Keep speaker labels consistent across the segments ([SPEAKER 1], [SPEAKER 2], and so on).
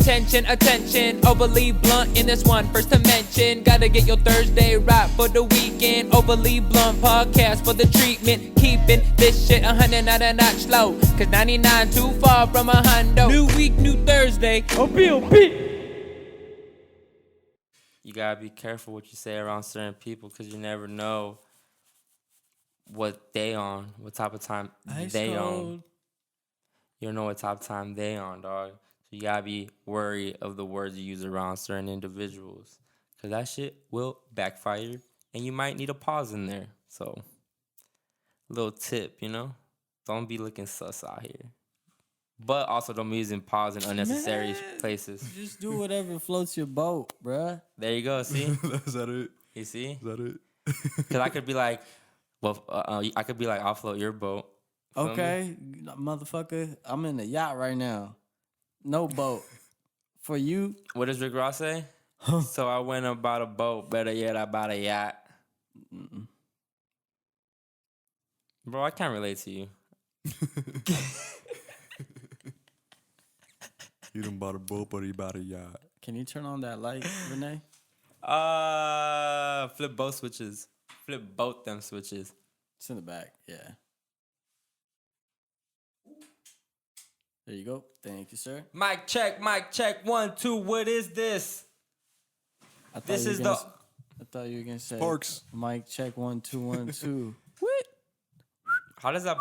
[SPEAKER 1] Attention, attention, overly blunt in this one. First to mention, gotta get your Thursday right for the weekend. Overly blunt podcast for the treatment. Keeping this shit 100 not a notch low. Cause 99 too far from a hundo. New week, new Thursday. Oh, B.O.P.
[SPEAKER 2] You gotta be careful what you say around certain people because you never know what they on, what type of time they on. You don't know what type of time they on, dog. So you gotta be worried of the words you use around certain individuals, cause that shit will backfire, and you might need a pause in there. So, little tip, don't be looking sus out here, but also don't be using pause in unnecessary places.
[SPEAKER 3] Just do whatever floats your boat, bruh.
[SPEAKER 2] There you go. See?
[SPEAKER 4] Is that it?
[SPEAKER 2] You see?
[SPEAKER 4] Is that it?
[SPEAKER 2] Cause I could be like, I could be like, I'll float your boat.
[SPEAKER 3] Okay, motherfucker, I'm in a yacht right now. No boat. For you.
[SPEAKER 2] What does Rick Ross say? So I went about a boat. Better yet, I bought a yacht.
[SPEAKER 3] Mm-mm.
[SPEAKER 2] Bro, I can't relate to you.
[SPEAKER 4] You done bought a boat, but he bought a yacht.
[SPEAKER 3] Can you turn on that light, Renee?
[SPEAKER 2] Flip both switches. Flip both them switches.
[SPEAKER 3] It's in the back, yeah. There you go. Thank you, sir.
[SPEAKER 2] Mic check, 1, 2. What is this?
[SPEAKER 3] I thought you were gonna say
[SPEAKER 4] Parks.
[SPEAKER 3] Mic check 1, 2, 1, 2.
[SPEAKER 2] What? How does that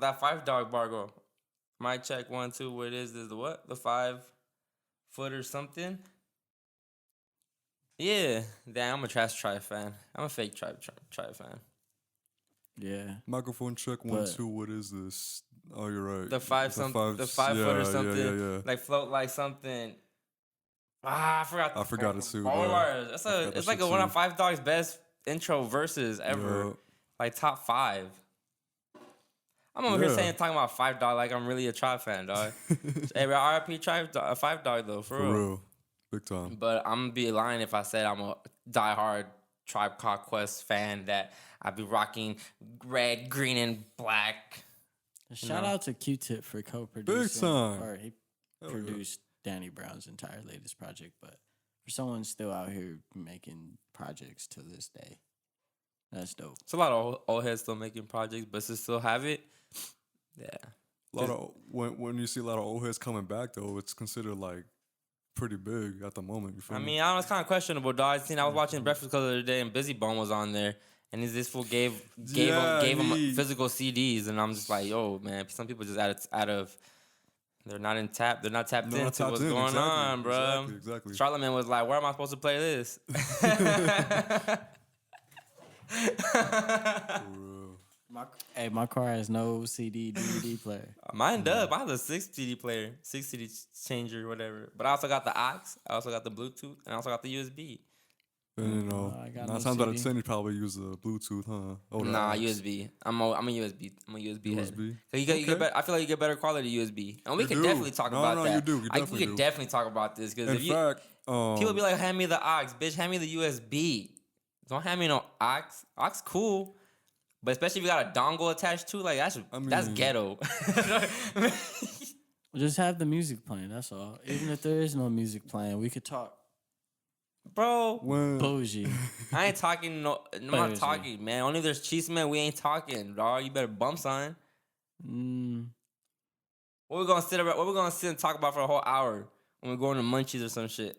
[SPEAKER 2] that 5-dog bar go? Mic check 1, 2. What is this? The what? The 5-foot or something? Yeah. Damn, I'm a trash tribe fan. I'm a fake tribe fan.
[SPEAKER 3] Yeah.
[SPEAKER 4] Microphone check 1, 2. What is this? Oh, you're right.
[SPEAKER 2] The 5 foot or something.
[SPEAKER 4] Yeah.
[SPEAKER 2] Like float like something. I forgot.
[SPEAKER 4] I forgot it too.
[SPEAKER 2] It's like one of 5-Dog's best intro verses ever.
[SPEAKER 4] Yeah.
[SPEAKER 2] Like top 5. I'm over here talking about 5-Dog like I'm really a tribe fan, dog. Hey, RIP tribe, 5-Dog though, for real.
[SPEAKER 4] Big time.
[SPEAKER 2] But I'm gonna be lying if I said I'm a diehard Tribe Called Quest fan that I'd be rocking red, green, and black.
[SPEAKER 3] Shout out to Q-Tip for co-producing.
[SPEAKER 4] Big time.
[SPEAKER 3] Or he produced Danny Brown's entire latest project. But for someone still out here making projects to this day, that's dope.
[SPEAKER 2] It's a lot of old heads still making projects, but to still have it, yeah.
[SPEAKER 4] A lot of when you see a lot of old heads coming back though, it's considered like pretty big at the moment. You feel me?
[SPEAKER 2] I don't know, it's kind of questionable, dog. I was watching Breakfast Club the other day, and Busy Bone was on there. And this fool gave him physical CDs, and I'm just like, yo, man. Some people just they're not tapped into what's going on, bro.
[SPEAKER 4] Exactly.
[SPEAKER 2] Charlamagne was like, where am I supposed to play this?
[SPEAKER 3] My car has no CD, DVD player.
[SPEAKER 2] Mine does. Mine has a 6 CD player, 6 CD changer, whatever. But I also got the aux, I also got the Bluetooth, and I also got the USB.
[SPEAKER 4] And 9 times out of 10, you probably use the Bluetooth, huh? Oh,
[SPEAKER 2] nah, USB. I'm a USB. I'm a USB head. I feel like you get better quality USB, and we can definitely talk about that. We could definitely talk about this because people be like, "Hand me the aux, bitch. Hand me the USB. Don't hand me no aux. Aux cool, but especially if you got a dongle attached to, like that's ghetto."
[SPEAKER 3] Just have the music playing. That's all. Even if there is no music playing, we could talk.
[SPEAKER 2] Bro,
[SPEAKER 3] bougie.
[SPEAKER 2] I ain't talking. I'm not talking, man. Only if there's cheese, man. We ain't talking, dog. You better bump something. What we gonna sit and talk about for a whole hour when we're going to Munchies or some shit?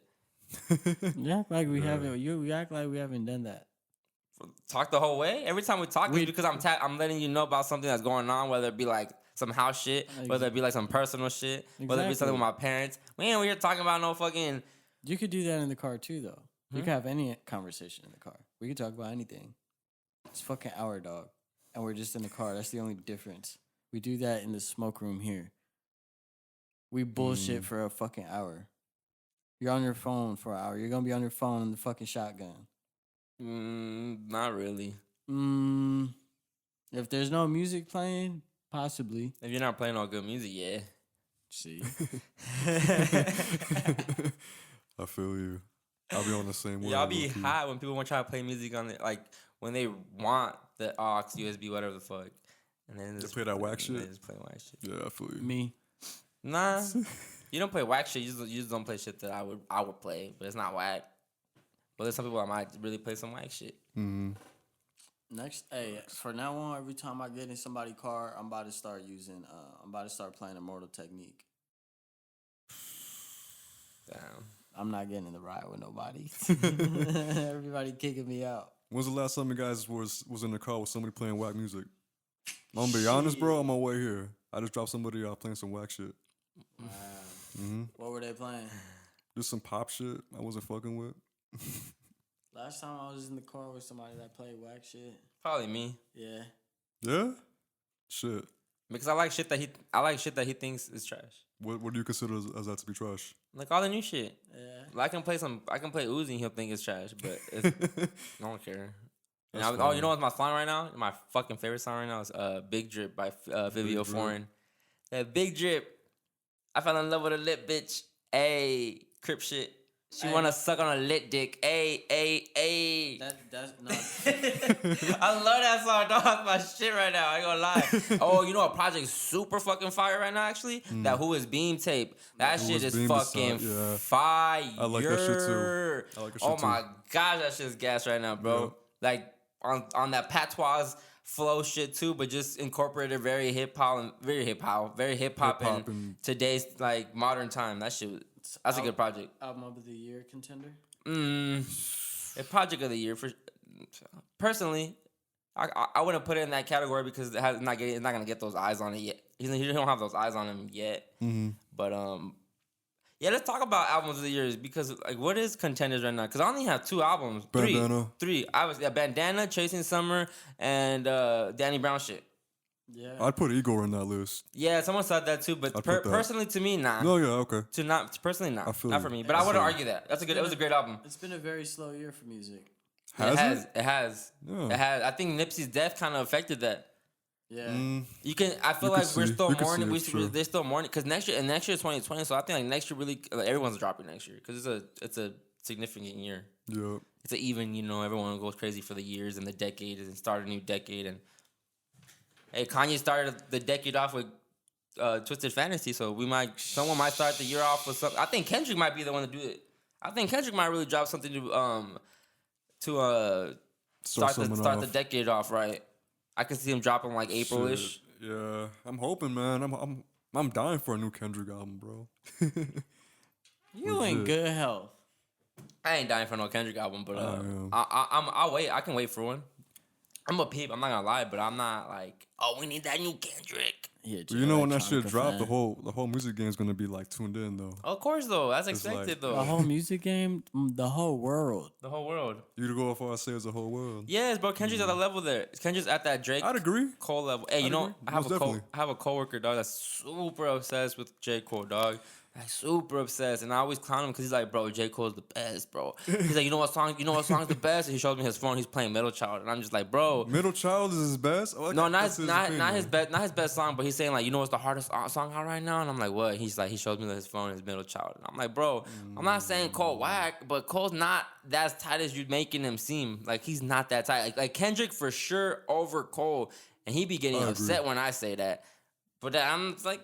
[SPEAKER 3] Yeah, like we haven't. You act like we haven't done that.
[SPEAKER 2] Talk the whole way. Every time we talk, it's because I'm letting you know about something that's going on, whether it be like some house shit, whether it be like some personal shit, whether it be something with my parents. We ain't here talking about no fucking.
[SPEAKER 3] You could do that in the car too, though. You could have any conversation in the car. We could talk about anything. It's fucking our dog, and we're just in the car. That's the only difference. We do that in the smoke room here. We bullshit for a fucking hour. You're on your phone for an hour. You're gonna be on your phone in the fucking shotgun.
[SPEAKER 2] Not really.
[SPEAKER 3] If there's no music playing, possibly.
[SPEAKER 2] If you're not playing all good music, yeah.
[SPEAKER 3] See.
[SPEAKER 4] I feel you. I'll be on the same way.
[SPEAKER 2] Y'all be hot when people want to try to play music on it, like when they want the aux, USB, whatever the fuck, and then
[SPEAKER 4] they play that whack shit.
[SPEAKER 2] They just play whack shit.
[SPEAKER 4] Yeah, I feel you.
[SPEAKER 3] Me.
[SPEAKER 2] Nah, You don't play whack shit. You just don't play shit that I would play, but it's not whack. But there's some people I might really play some whack shit.
[SPEAKER 4] Mm-hmm.
[SPEAKER 3] Next, hey, for now on, every time I get in somebody's car, I'm about to start playing Immortal Technique.
[SPEAKER 2] Damn.
[SPEAKER 3] I'm not getting in the ride with nobody. Everybody kicking me out.
[SPEAKER 4] When's the last time you guys was in the car with somebody playing whack music? I'm gonna be honest, bro. On my way here, I just dropped somebody out playing some whack shit.
[SPEAKER 3] Wow.
[SPEAKER 4] Mm-hmm.
[SPEAKER 3] What were they playing?
[SPEAKER 4] Just some pop shit I wasn't fucking with.
[SPEAKER 3] Last time I was in the car with somebody that played whack shit.
[SPEAKER 2] Probably me.
[SPEAKER 3] Yeah.
[SPEAKER 4] Yeah? Shit.
[SPEAKER 2] Because I like shit that he thinks is trash.
[SPEAKER 4] What do you consider as that to be trash?
[SPEAKER 2] Like all the new shit.
[SPEAKER 3] Yeah.
[SPEAKER 2] Like I can play Uzi and he'll think it's trash, but I don't care. And you know what's my song right now? My fucking favorite song right now is Big Drip by Vivio Foreign. That Big Drip. I fell in love with a lit bitch. Ayy, crip shit. She wanna suck on a lit dick. Ayy.
[SPEAKER 3] That's not.
[SPEAKER 2] I love that song, dog. That's my shit right now. I ain't gonna lie. Oh, you know a project super fucking fire right now, actually? That Who Is Beam tape. That shit is fucking fire.
[SPEAKER 4] I like that shit too.
[SPEAKER 2] Oh my gosh, that shit's gas right now, bro.
[SPEAKER 4] Yeah.
[SPEAKER 2] Like on that patois flow shit too, but just incorporated very hip hop in today's like modern time. That's a good project.
[SPEAKER 3] Album of the year contender.
[SPEAKER 2] A project of the year for personally. I wouldn't put it in that category because it's not gonna get those eyes on it yet. He don't have those eyes on him yet.
[SPEAKER 4] Mm-hmm.
[SPEAKER 2] But yeah, let's talk about albums of the years because like what is contenders right now? Because I only have 2 albums.
[SPEAKER 4] Bandana.
[SPEAKER 2] Three. I was Bandana, Chasing Summer, and Danny Brown shit.
[SPEAKER 3] Yeah.
[SPEAKER 4] I'd put Igor in that list.
[SPEAKER 2] Yeah, someone said that too, but personally to me, nah.
[SPEAKER 4] No, yeah, okay.
[SPEAKER 2] Personally, nah.
[SPEAKER 4] I feel
[SPEAKER 2] not
[SPEAKER 4] you.
[SPEAKER 2] for me. But I wouldn't argue that. It was a great album.
[SPEAKER 3] It's been a very slow year for music.
[SPEAKER 2] It has.
[SPEAKER 4] Yeah.
[SPEAKER 2] It has. I think Nipsey's death kind of affected that.
[SPEAKER 3] Yeah.
[SPEAKER 2] You can. I feel like we're still mourning. They're still mourning because next year is 2020. So I think like next year really everyone's dropping next year because it's a significant year.
[SPEAKER 4] Yeah.
[SPEAKER 2] It's an even. Everyone goes crazy for the years and the decade and start a new decade and. Hey, Kanye started the decade off with Twisted Fantasy, so someone might start the year off with something. I think Kendrick might be the one to do it. I think Kendrick might really drop something to start the decade off right. I can see him dropping like April-ish.
[SPEAKER 4] Yeah, I'm hoping, man. I'm dying for a new Kendrick album, bro.
[SPEAKER 3] You in good health.
[SPEAKER 2] I ain't dying for no Kendrick album, but I'll wait. I can wait for one. I'm a peep. I'm not gonna lie, but I'm not like, oh, we need that new Kendrick.
[SPEAKER 3] Yeah,
[SPEAKER 4] when that shit dropped, the whole music game's gonna be like tuned in though.
[SPEAKER 2] Of course, though, that's expected though.
[SPEAKER 3] The whole music game, the whole world.
[SPEAKER 2] The whole world.
[SPEAKER 4] You to go as far as say it's the whole world.
[SPEAKER 2] Yes, bro. Kendrick's at the level there. Kendrick's at that Drake.
[SPEAKER 4] I'd agree.
[SPEAKER 2] Cole level. Hey, I have a coworker, dog, that's super obsessed with J. Cole, dog. Like super obsessed, and I always clown him because he's like, bro, J. Cole's the best, bro. He's like, you know what song's the best? And he shows me his phone. He's playing Middle Child, and I'm just like, bro,
[SPEAKER 4] Middle Child is his best. Oh,
[SPEAKER 2] no, not his best song, but he's saying like, you know what's the hardest song out right now? And I'm like, what? He's like, he shows me his phone is Middle Child, and I'm like, bro, I'm not saying Cole whack, but Cole's not as tight as you're making him seem. Like he's not that tight. Like Kendrick for sure over Cole, and he be getting upset when I say that. But I'm like,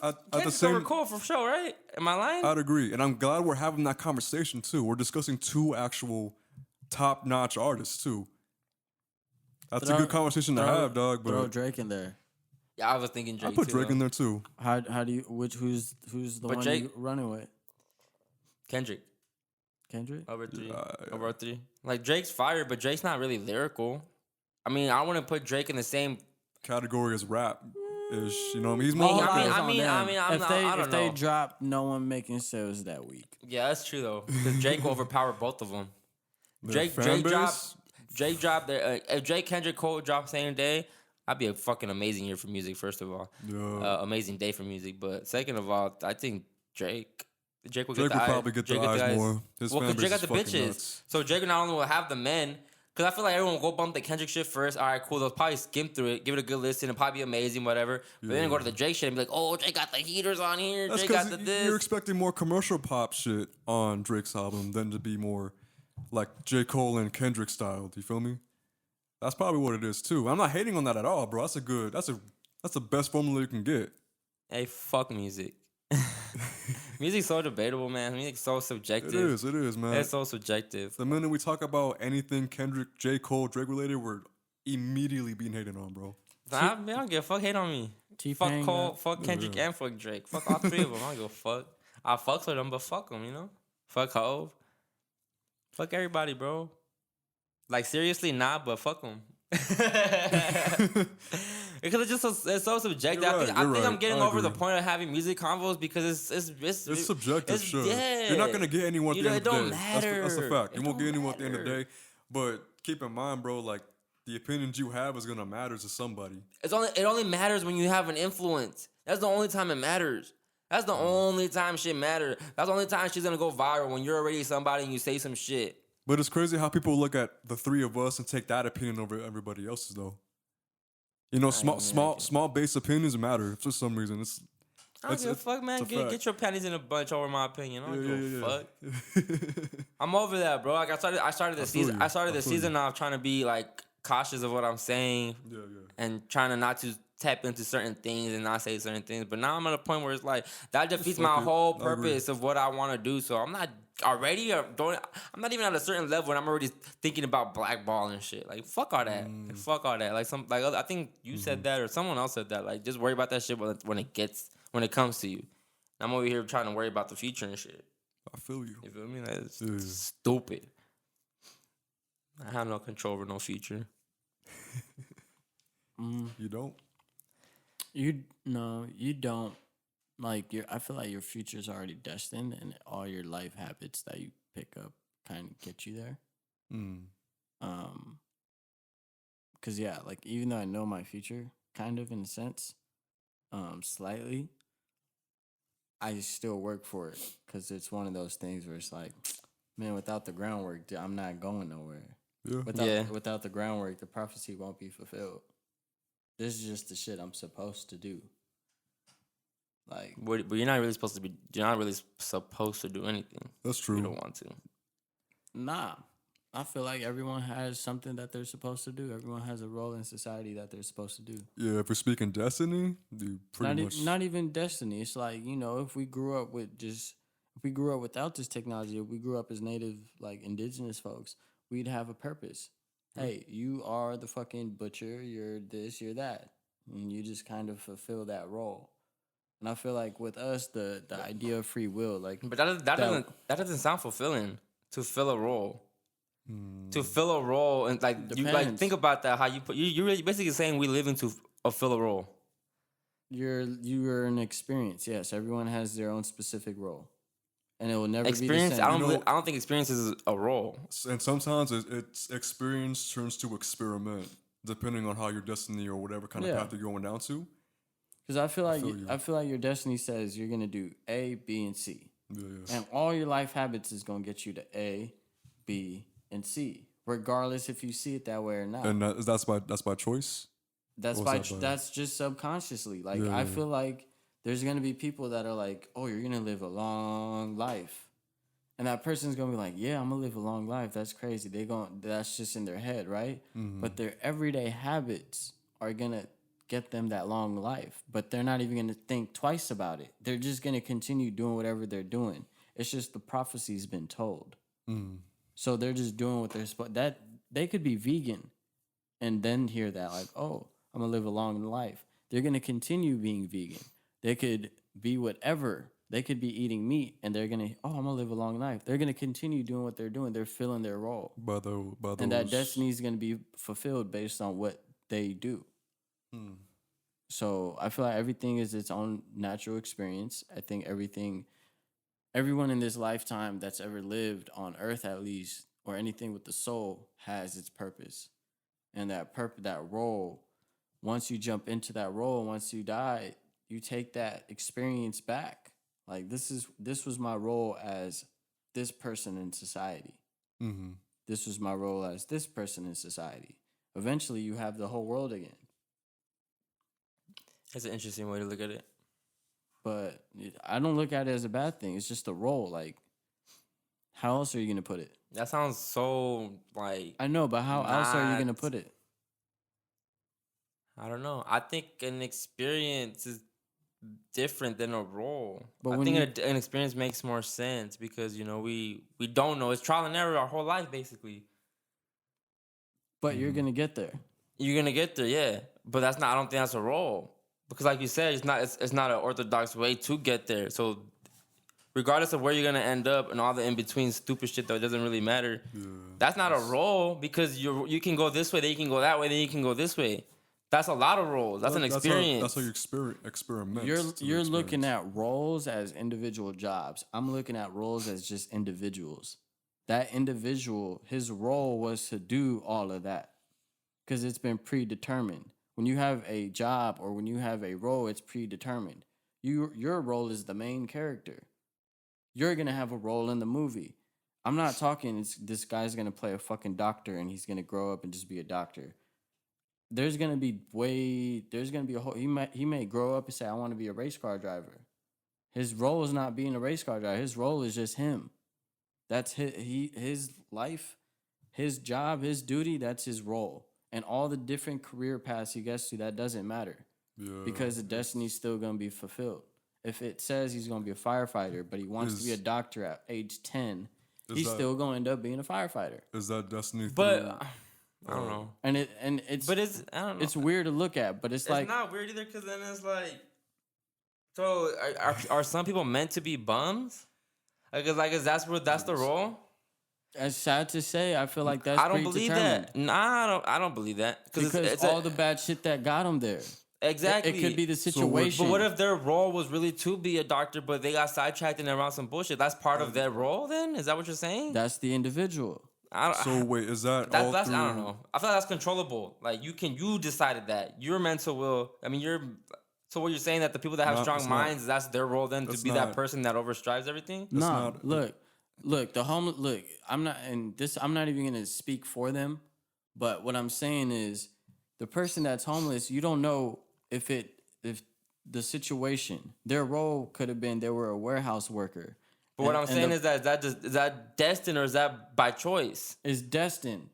[SPEAKER 4] at the
[SPEAKER 2] same Cole for sure, right? Am I lying?
[SPEAKER 4] I'd agree, and I'm glad we're having that conversation too. We're discussing 2 actual top-notch artists too. That's a good conversation to have, dog. But
[SPEAKER 3] throw Drake in there.
[SPEAKER 2] Yeah, I was thinking Drake.
[SPEAKER 4] I put Drake in there too.
[SPEAKER 3] How do you? Who's the one you running with?
[SPEAKER 2] Kendrick.
[SPEAKER 3] Over
[SPEAKER 2] 3. Over 3. Like Drake's fire, but Drake's not really lyrical. I mean, I wouldn't put Drake in the same
[SPEAKER 4] category as rap. He's more.
[SPEAKER 3] If they drop, no one making sales that week.
[SPEAKER 2] Yeah, that's true though. Because Drake will overpower both of them. Drake dropped. If Drake, Kendrick, Cole drop same day, that'd be a fucking amazing year for music. First of all, amazing day for music. But second of all, I think Drake will probably get the eyes more. Because Drake got the bitches. Nuts. So Drake not only will have the men. Because I feel like everyone will go bump the Kendrick shit first. All right, cool. They'll probably skim through it, give it a good listen. It'll probably be amazing, whatever. But then go to the Drake shit and be like, oh, Drake got the heaters on here.
[SPEAKER 4] That's
[SPEAKER 2] Drake got the this.
[SPEAKER 4] You're expecting more commercial pop shit on Drake's album than to be more like J. Cole and Kendrick style. Do you feel me? That's probably what it is too. I'm not hating on that at all, bro. That's the best formula you can get.
[SPEAKER 2] Hey, fuck music. Music's so debatable, man. Music's so subjective.
[SPEAKER 4] It is, man.
[SPEAKER 2] It's so subjective.
[SPEAKER 4] The minute we talk about anything Kendrick, J. Cole, Drake related, we're immediately being hated on, bro.
[SPEAKER 2] I don't give a fuck. Hate on me. Fuck Cole, fuck Kendrick, and fuck Drake. Fuck all three of them. I don't give a fuck. I fucks with them, but fuck them, you know? Fuck Hove. Fuck everybody, bro. Like, seriously, nah, but fuck them. Because it's so subjective. I think I'm getting over the point of having music convos because it's
[SPEAKER 4] subjective. Sure,
[SPEAKER 2] yeah.
[SPEAKER 4] You're not gonna get anyone at the end of the day.
[SPEAKER 2] It don't matter.
[SPEAKER 4] That's the fact. You won't get anyone at the end of the day. But keep in mind, bro, like the opinions you have is gonna matter to somebody.
[SPEAKER 2] It only matters when you have an influence. That's the only time it matters. That's the only time shit matters. That's the only time shit's gonna go viral, when you're already somebody and you say some shit.
[SPEAKER 4] But it's crazy how people look at the three of us and take that opinion over everybody else's, though. You know, small base opinions matter for some reason.
[SPEAKER 2] I don't give a fuck, man. Get your panties in a bunch over my opinion. I don't give a fuck. I'm over that, bro. Like I started the season. I started the season off trying to be like cautious of what I'm saying. And trying to not to tap into certain things and not say certain things. But now I'm at a point where it's like that defeats my whole purpose of what I want to do. So I'm not already I'm not even at a certain level and I'm already thinking about blackballing and shit. Like fuck all that. Like, fuck all that. Like I think you said that or someone else said that. Like just worry about that shit when it comes to you. I'm over here trying to worry about the future and shit.
[SPEAKER 4] I feel you.
[SPEAKER 2] You feel me? Like, it's stupid. I have no control over no future.
[SPEAKER 4] You don't?
[SPEAKER 3] You don't. Like I feel like your future's already destined, and all your life habits that you pick up kind of get you there. Cause yeah, like even though I know my future, kind of in a sense, slightly, I still work for it. Cause it's one of those things where it's like, man, without the groundwork, I'm not going nowhere. Without the groundwork, the prophecy won't be fulfilled. This is just the shit I'm supposed to do. Like,
[SPEAKER 2] but you're not really supposed to be. You're not really supposed to do anything.
[SPEAKER 4] That's true.
[SPEAKER 2] You don't want to.
[SPEAKER 3] Nah, I feel like everyone has something that they're supposed to do. Everyone has a role in society that they're supposed to do.
[SPEAKER 4] Yeah, if we're speaking destiny, you pretty much
[SPEAKER 3] not even destiny. It's like, you know, if we grew up without this technology, if we grew up as native, like indigenous folks, we'd have a purpose. Hey, you are the fucking butcher. You're this. You're that, and you just kind of fulfill that role. And I feel like with us, the idea of free will, like,
[SPEAKER 2] but that doesn't sound fulfilling. To fill a role, to fill a role, and like you like think about that. How you're really basically saying we live into fill a role.
[SPEAKER 3] You're an experience. Yes, everyone has their own specific role, and it will never
[SPEAKER 2] experience.
[SPEAKER 3] be the same.
[SPEAKER 2] I don't think experience is a role.
[SPEAKER 4] And sometimes it's experience turns to experiment, depending on how your destiny or whatever kind of path you're going down to.
[SPEAKER 3] Because I feel like your destiny says you're gonna do A, B, and C, and all your life habits is gonna get you to A, B, and C, regardless if you see it that way or not.
[SPEAKER 4] And that's by choice.
[SPEAKER 3] That's just subconsciously. Like I feel like there's gonna be people that are like, oh, you're gonna live a long life, and that person's gonna be like, yeah, I'm gonna live a long life. That's crazy. That's just in their head, right? But their everyday habits are gonna get them that long life, but they're not even going to think twice about it. They're just going to continue doing whatever they're doing. It's just the prophecy's been told. So they're just doing what they're supposed. That they could be vegan and then hear that like, oh, I'm going to live a long life. They're going to continue being vegan. They could be whatever. They could be eating meat and they're going to, oh, I'm going to live a long life. They're going to continue doing what they're doing. They're filling their role. And that destiny is going to be fulfilled based on what they do. So I feel like everything is its own natural experience. I think everyone in this lifetime that's ever lived on earth, at least, or anything with the soul, has its purpose. And that role, once you jump into that role, once you die, you take that experience back. Like this was my role as this person in society. This was my role as this person in society. Eventually, you have the whole world again.
[SPEAKER 2] That's an interesting way to look at it.
[SPEAKER 3] But I don't look at it as a bad thing. It's just a role. Like, how else are you going to put it?
[SPEAKER 2] That sounds so, like...
[SPEAKER 3] I know, but how else are you going to put it?
[SPEAKER 2] I don't know. I think an experience is different than a role.
[SPEAKER 3] But
[SPEAKER 2] I
[SPEAKER 3] when
[SPEAKER 2] think an experience makes more sense because we don't know. It's trial and error our whole life basically.
[SPEAKER 3] But you're gonna get there.
[SPEAKER 2] You're gonna get there, yeah. But that's not. I don't think that's a role because, like you said, it's not. It's not an orthodox way to get there. So, regardless of where you're gonna end up and all the in between stupid shit that doesn't really matter, that's not a role because you can go this way, then you can go that way, then you can go this way. That's a lot of roles. That's an experience.
[SPEAKER 4] That's how you experiment.
[SPEAKER 3] You're looking at roles as individual jobs. I'm looking at roles as just individuals. That individual, his role was to do all of that because it's been predetermined. When you have a job or when you have a role, it's predetermined. Your role is the main character. You're going to have a role in the movie. I'm not talking this guy's going to play a fucking doctor and he's going to grow up and just be a doctor. There's going to be a whole, he may grow up and say, I want to be a race car driver. His role is not being a race car driver. His role is just him. That's his life, his job, his duty, that's his role. And all the different career paths he gets to, that doesn't matter. Yeah. Because the destiny's still going to be fulfilled. If it says he's going to be a firefighter, but he wants to be a doctor at age 10, he's still going to end up being a firefighter.
[SPEAKER 4] Is that destiny?
[SPEAKER 2] But I don't know.
[SPEAKER 3] And it's
[SPEAKER 2] I don't know.
[SPEAKER 3] It's weird to look at, but it's like
[SPEAKER 2] not weird either because then it's like, so are some people meant to be bums? Because that's the role.
[SPEAKER 3] It's sad to say. I feel like that's.
[SPEAKER 2] I don't believe that. Nah, I don't believe that
[SPEAKER 3] because it's all the bad shit that got them there.
[SPEAKER 2] Exactly.
[SPEAKER 3] It could be the situation.
[SPEAKER 2] But what if their role was really to be a doctor, but they got sidetracked and they're around some bullshit? That's part of their role. Then is that what you're saying?
[SPEAKER 3] That's the individual.
[SPEAKER 4] So wait, is that all
[SPEAKER 2] that's I don't know. I feel like that's controllable. Like you decided that your mental will. I mean, So what you're saying that the people that have strong minds, that's their role then to be that person that overstrives everything?
[SPEAKER 3] No, look, the homeless. Look, I'm not even gonna speak for them, but what I'm saying is, the person that's homeless, you don't know if the situation, their role could have been they were a warehouse worker.
[SPEAKER 2] But what I'm saying is is that destined or is that by choice?
[SPEAKER 3] It's destined.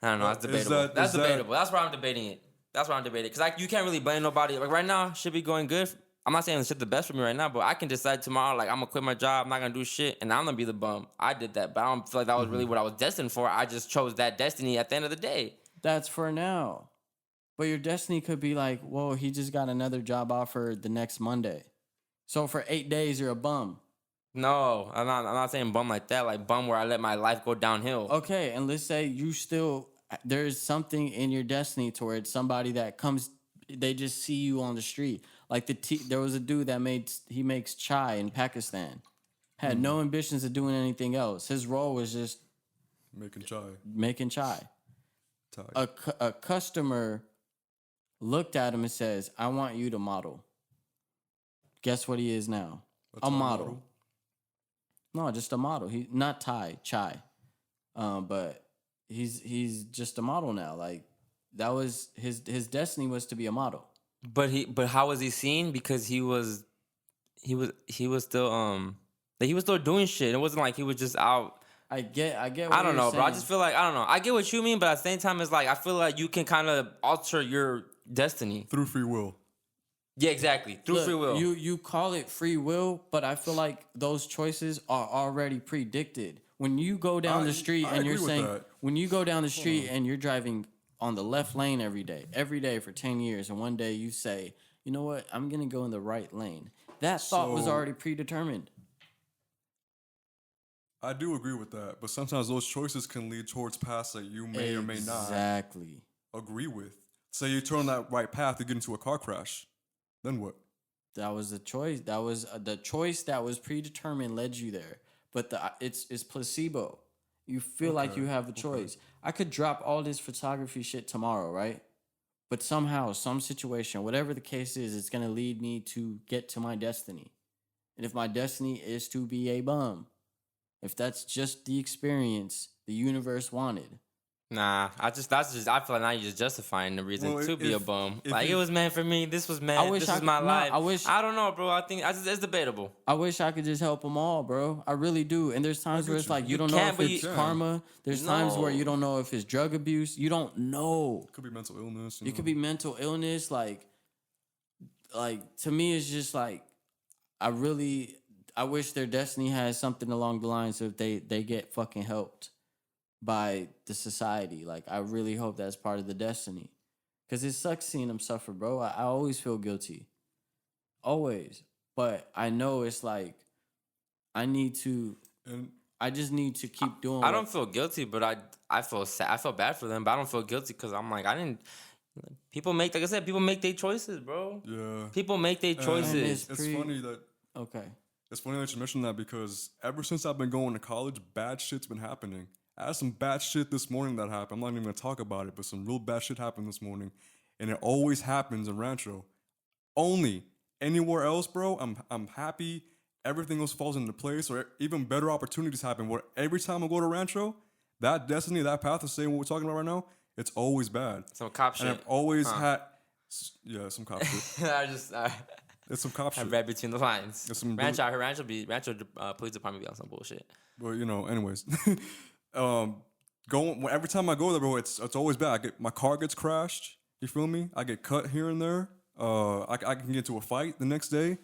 [SPEAKER 2] I don't know. That's debatable. That's debatable. That's why I'm debating it. That's why I'm debating. Because you can't really blame nobody. Like right now, should be going good. I'm not saying shit the best for me right now, but I can decide tomorrow, like I'm gonna quit my job, I'm not gonna do shit, and I'm gonna be the bum. I did that, but I don't feel like that was really what I was destined for. I just chose that destiny at the end of the day.
[SPEAKER 3] That's for now. But your destiny could be like, whoa, he just got another job offer the next Monday. So for 8 days, you're a bum.
[SPEAKER 2] No, I'm not saying bum like that. Like bum where I let my life go downhill.
[SPEAKER 3] Okay, and let's say there's something in your destiny towards somebody that comes, they just see you on the street. Like there was a dude that makes chai in Pakistan. Had no ambitions of doing anything else. His role was just making chai. A customer looked at him and says, I want you to model. Guess what he is now? A model. No, just a model. He not chai. But he's just a model now. Like that was his destiny was to be a model.
[SPEAKER 2] But how was he seen? Because he was still he was still doing shit. It wasn't like he was just out.
[SPEAKER 3] I get.
[SPEAKER 2] I don't know, bro. I just feel like I don't know. I get what you mean, but at the same time, it's like I feel like you can kind of alter your destiny
[SPEAKER 4] through free will.
[SPEAKER 2] Yeah, exactly. Through free will.
[SPEAKER 3] You call it free will, but I feel like those choices are already predicted. When you go down the street and you're saying, when you go down the street and you're driving on the left lane every day for 10 years, and one day you say, you know what, I'm going to go in the right lane. That thought was already predetermined.
[SPEAKER 4] I do agree with that, but sometimes those choices can lead towards paths that you may or may not agree with. Say you turn on that right path to get into a car crash. Then what?
[SPEAKER 3] That was the choice. That was the choice that was predetermined led you there. But it's placebo. You feel like you have a choice. I could drop all this photography shit tomorrow, right? But somehow, some situation, whatever the case is, it's going to lead me to get to my destiny. And if my destiny is to be a bum, if that's just the experience the universe wanted.
[SPEAKER 2] Nah, I feel like now you're just justifying the reason to be a bum. Like it was meant for me. This was meant. This is my life. I don't know, bro. I think it's debatable.
[SPEAKER 3] I wish I could just help them all, bro. I really do. And there's times where it's like you don't know if it's karma. There's times where you don't know if it's drug abuse. You don't know.
[SPEAKER 4] It could be mental illness.
[SPEAKER 3] It could be mental illness. Like like to me, it's just like I wish their destiny has something along the lines of they get fucking helped by the society. Like I really hope that's part of the destiny, because it sucks seeing them suffer, bro. I always feel guilty, always, but I know it's like I just need to keep doing.
[SPEAKER 2] I don't feel guilty, but I feel sad. I feel bad for them, but I don't feel guilty because I'm like I didn't. People make, like I said, people make their choices, bro.
[SPEAKER 4] Yeah.
[SPEAKER 2] People make their choices.
[SPEAKER 4] It's funny that.
[SPEAKER 3] Okay.
[SPEAKER 4] It's funny that you mentioned that because ever since I've been going to college, bad shit's been happening. I had some bad shit this morning that happened. I'm not even gonna talk about it, but some real bad shit happened this morning, and it always happens in Rancho. Only anywhere else, bro, I'm happy. Everything else falls into place, or even better opportunities happen. Where every time I go to Rancho, that destiny, that path is saying what we're talking about right now. It's always bad.
[SPEAKER 2] Some cop shit.
[SPEAKER 4] And I've always had, yeah, some cop shit. It's some cop
[SPEAKER 2] I
[SPEAKER 4] shit.
[SPEAKER 2] read between the lines.
[SPEAKER 4] It's some
[SPEAKER 2] Rancho police department be on some bullshit.
[SPEAKER 4] But anyways, every time I go there, bro, it's always bad. My car gets crashed. You feel me? I get cut here and there. I can get into a fight the next day.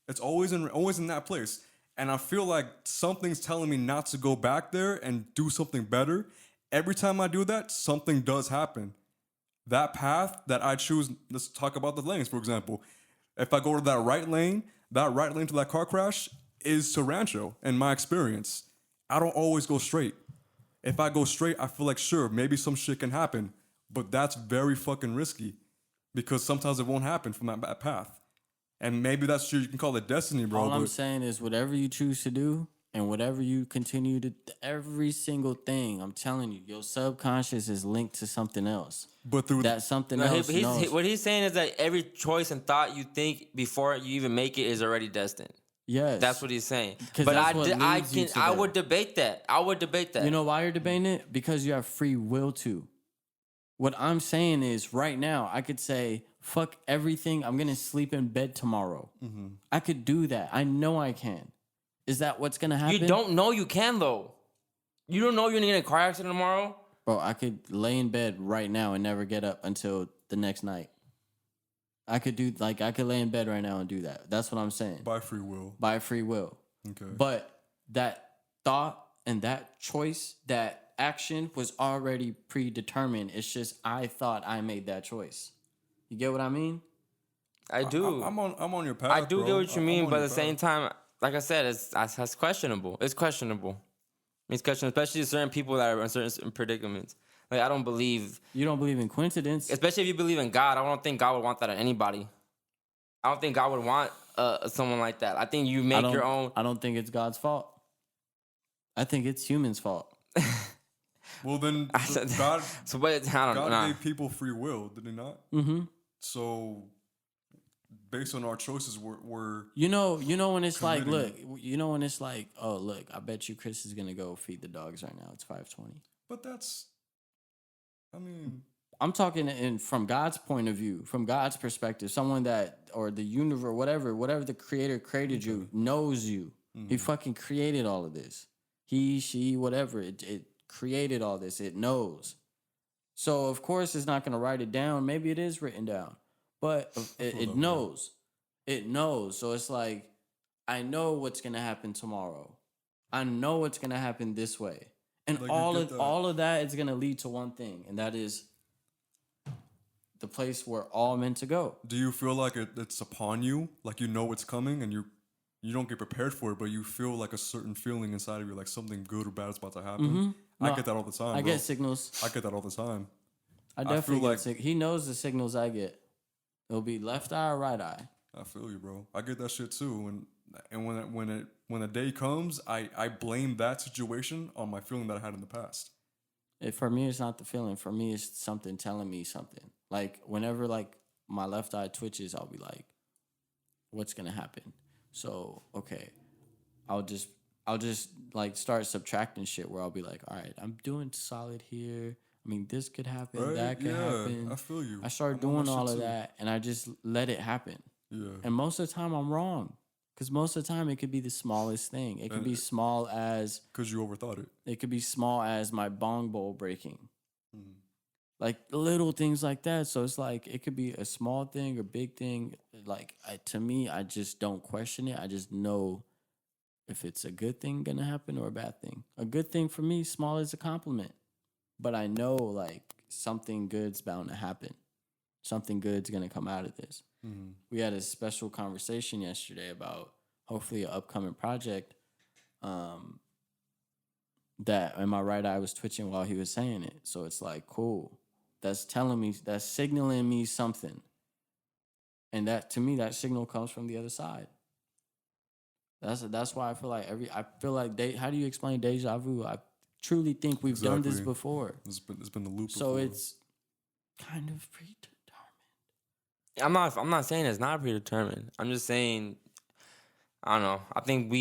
[SPEAKER 4] It's always in that place, and I feel like something's telling me not to go back there and do something better. Every time I do that, something does happen. That path that I choose. Let's talk about the lanes, for example. If I go to that right lane to that car crash is to Rancho, in my experience. I don't always go straight. If I go straight, I feel like, sure, maybe some shit can happen, but that's very fucking risky because sometimes it won't happen from that path. And maybe that's true. You can call it destiny, bro.
[SPEAKER 3] All I'm saying is whatever you choose to do and whatever you continue to, every single thing, I'm telling you, your subconscious is linked to something else.
[SPEAKER 4] But through
[SPEAKER 3] that something else knows.
[SPEAKER 2] What he's saying is that every choice and thought you think before you even make it is already destined.
[SPEAKER 3] Yes.
[SPEAKER 2] That's what he's saying.
[SPEAKER 3] But
[SPEAKER 2] I would debate that.
[SPEAKER 3] You know why you're debating it? Because you have free will to. What I'm saying is right now, I could say, fuck everything. I'm going to sleep in bed tomorrow. Mm-hmm. I could do that. I know I can. Is that what's going to happen?
[SPEAKER 2] You don't know you can, though. You don't know you're going to get in a car accident tomorrow?
[SPEAKER 3] Bro, I could lay in bed right now and never get up until the next night. I could lay in bed right now and do that. That's what I'm saying.
[SPEAKER 4] By free will.
[SPEAKER 3] By free will.
[SPEAKER 4] Okay.
[SPEAKER 3] But that thought and that choice, that action was already predetermined. It's just I thought I made that choice. You get what I mean?
[SPEAKER 2] I do.
[SPEAKER 4] I'm on your path.
[SPEAKER 2] I do
[SPEAKER 4] bro.
[SPEAKER 2] get what you mean, but at the
[SPEAKER 4] path.
[SPEAKER 2] same time, like I said, it's questionable. It's questionable. It's questionable, especially certain people that are in certain predicaments. Like, I don't believe...
[SPEAKER 3] You don't believe in coincidence?
[SPEAKER 2] Especially if you believe in God. I don't think God would want that of anybody. I don't think God would want someone like that. I think you make your own...
[SPEAKER 3] I don't think it's God's fault. I think it's humans' fault.
[SPEAKER 4] Well, then God gave people free will, did he not?
[SPEAKER 3] Mm-hmm.
[SPEAKER 4] So, based on our choices, we're
[SPEAKER 3] You know when it's
[SPEAKER 4] committing.
[SPEAKER 3] oh, look, I bet you Chris is going to go feed the dogs right now. It's 5:20.
[SPEAKER 4] But that's... I mean...
[SPEAKER 3] I'm talking from God's point of view, from God's perspective. Someone that, or the universe, whatever the creator created you, knows you. Mm-hmm. He fucking created all of this. He, she, whatever. It created all this. It knows. So, of course, it's not going to write it down. Maybe it is written down. But it knows. It knows. So, it's like, I know what's going to happen tomorrow. I know what's going to happen this way. And
[SPEAKER 4] like
[SPEAKER 3] all of that is going to lead to one thing, and that is the place we're all meant to go.
[SPEAKER 4] Do you feel like it's upon you? Like you know it's coming and you don't get prepared for it, but you feel like a certain feeling inside of you, like something good or bad is about to happen?
[SPEAKER 3] Mm-hmm. No,
[SPEAKER 4] I get that all the time,
[SPEAKER 3] I
[SPEAKER 4] bro.
[SPEAKER 3] get signals.
[SPEAKER 4] I get that all the time.
[SPEAKER 3] I definitely get he knows the signals I get. It'll be left eye or right eye.
[SPEAKER 4] I feel you, bro. I get that shit too. And when a day comes, I blame that situation on my feeling that I had in the past.
[SPEAKER 3] For me, it's not the feeling. For me, it's something telling me something. Like, whenever, like, my left eye twitches, I'll be like, what's going to happen? So, okay, I'll just, like, start subtracting shit where I'll be like, all right, I'm doing solid here. I mean, this could happen,
[SPEAKER 4] right?
[SPEAKER 3] that could happen.
[SPEAKER 4] I feel you.
[SPEAKER 3] I start doing all of that, and I just let it happen.
[SPEAKER 4] Yeah.
[SPEAKER 3] And most of the time, I'm wrong. Because most of the time, it could be the smallest thing. It could be small as...
[SPEAKER 4] Because you overthought it.
[SPEAKER 3] It could be small as my bong bowl breaking. Like little things like that. So it's like it could be a small thing or big thing. Like to me, I just don't question it. I just know if it's a good thing gonna happen or a bad thing. A good thing for me, small is a compliment. But I know like something good's bound to happen. Something good's gonna come out of this. Mm-hmm. We had a special conversation yesterday about hopefully an upcoming project. That in my right eye was twitching while he was saying it. So it's like, cool. That's telling me, that's signaling me something. And that to me, that signal comes from the other side. That's why I feel like how do you explain deja vu? I truly think we've done this before.
[SPEAKER 4] It's been the loop.
[SPEAKER 3] So it's kind of predetermined.
[SPEAKER 2] I'm not saying it's not predetermined. I'm just saying, I don't know. I think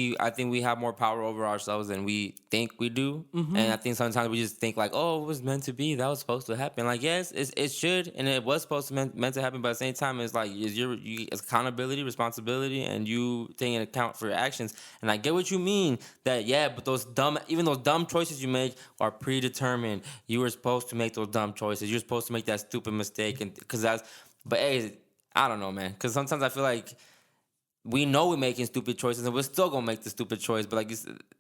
[SPEAKER 2] we have more power over ourselves than we think we do. Mm-hmm. And I think sometimes we just think like, oh, it was meant to be. That was supposed to happen. Like, yes, it should, and it was supposed to meant to happen. But at the same time, it's like it's accountability, responsibility, and you taking account for your actions. And I get what you mean that but those dumb choices you make are predetermined. You were supposed to make those dumb choices. You're supposed to make that stupid mistake, but hey, I don't know, man. Because sometimes I feel like we know we're making stupid choices, and we're still gonna make the stupid choice. But like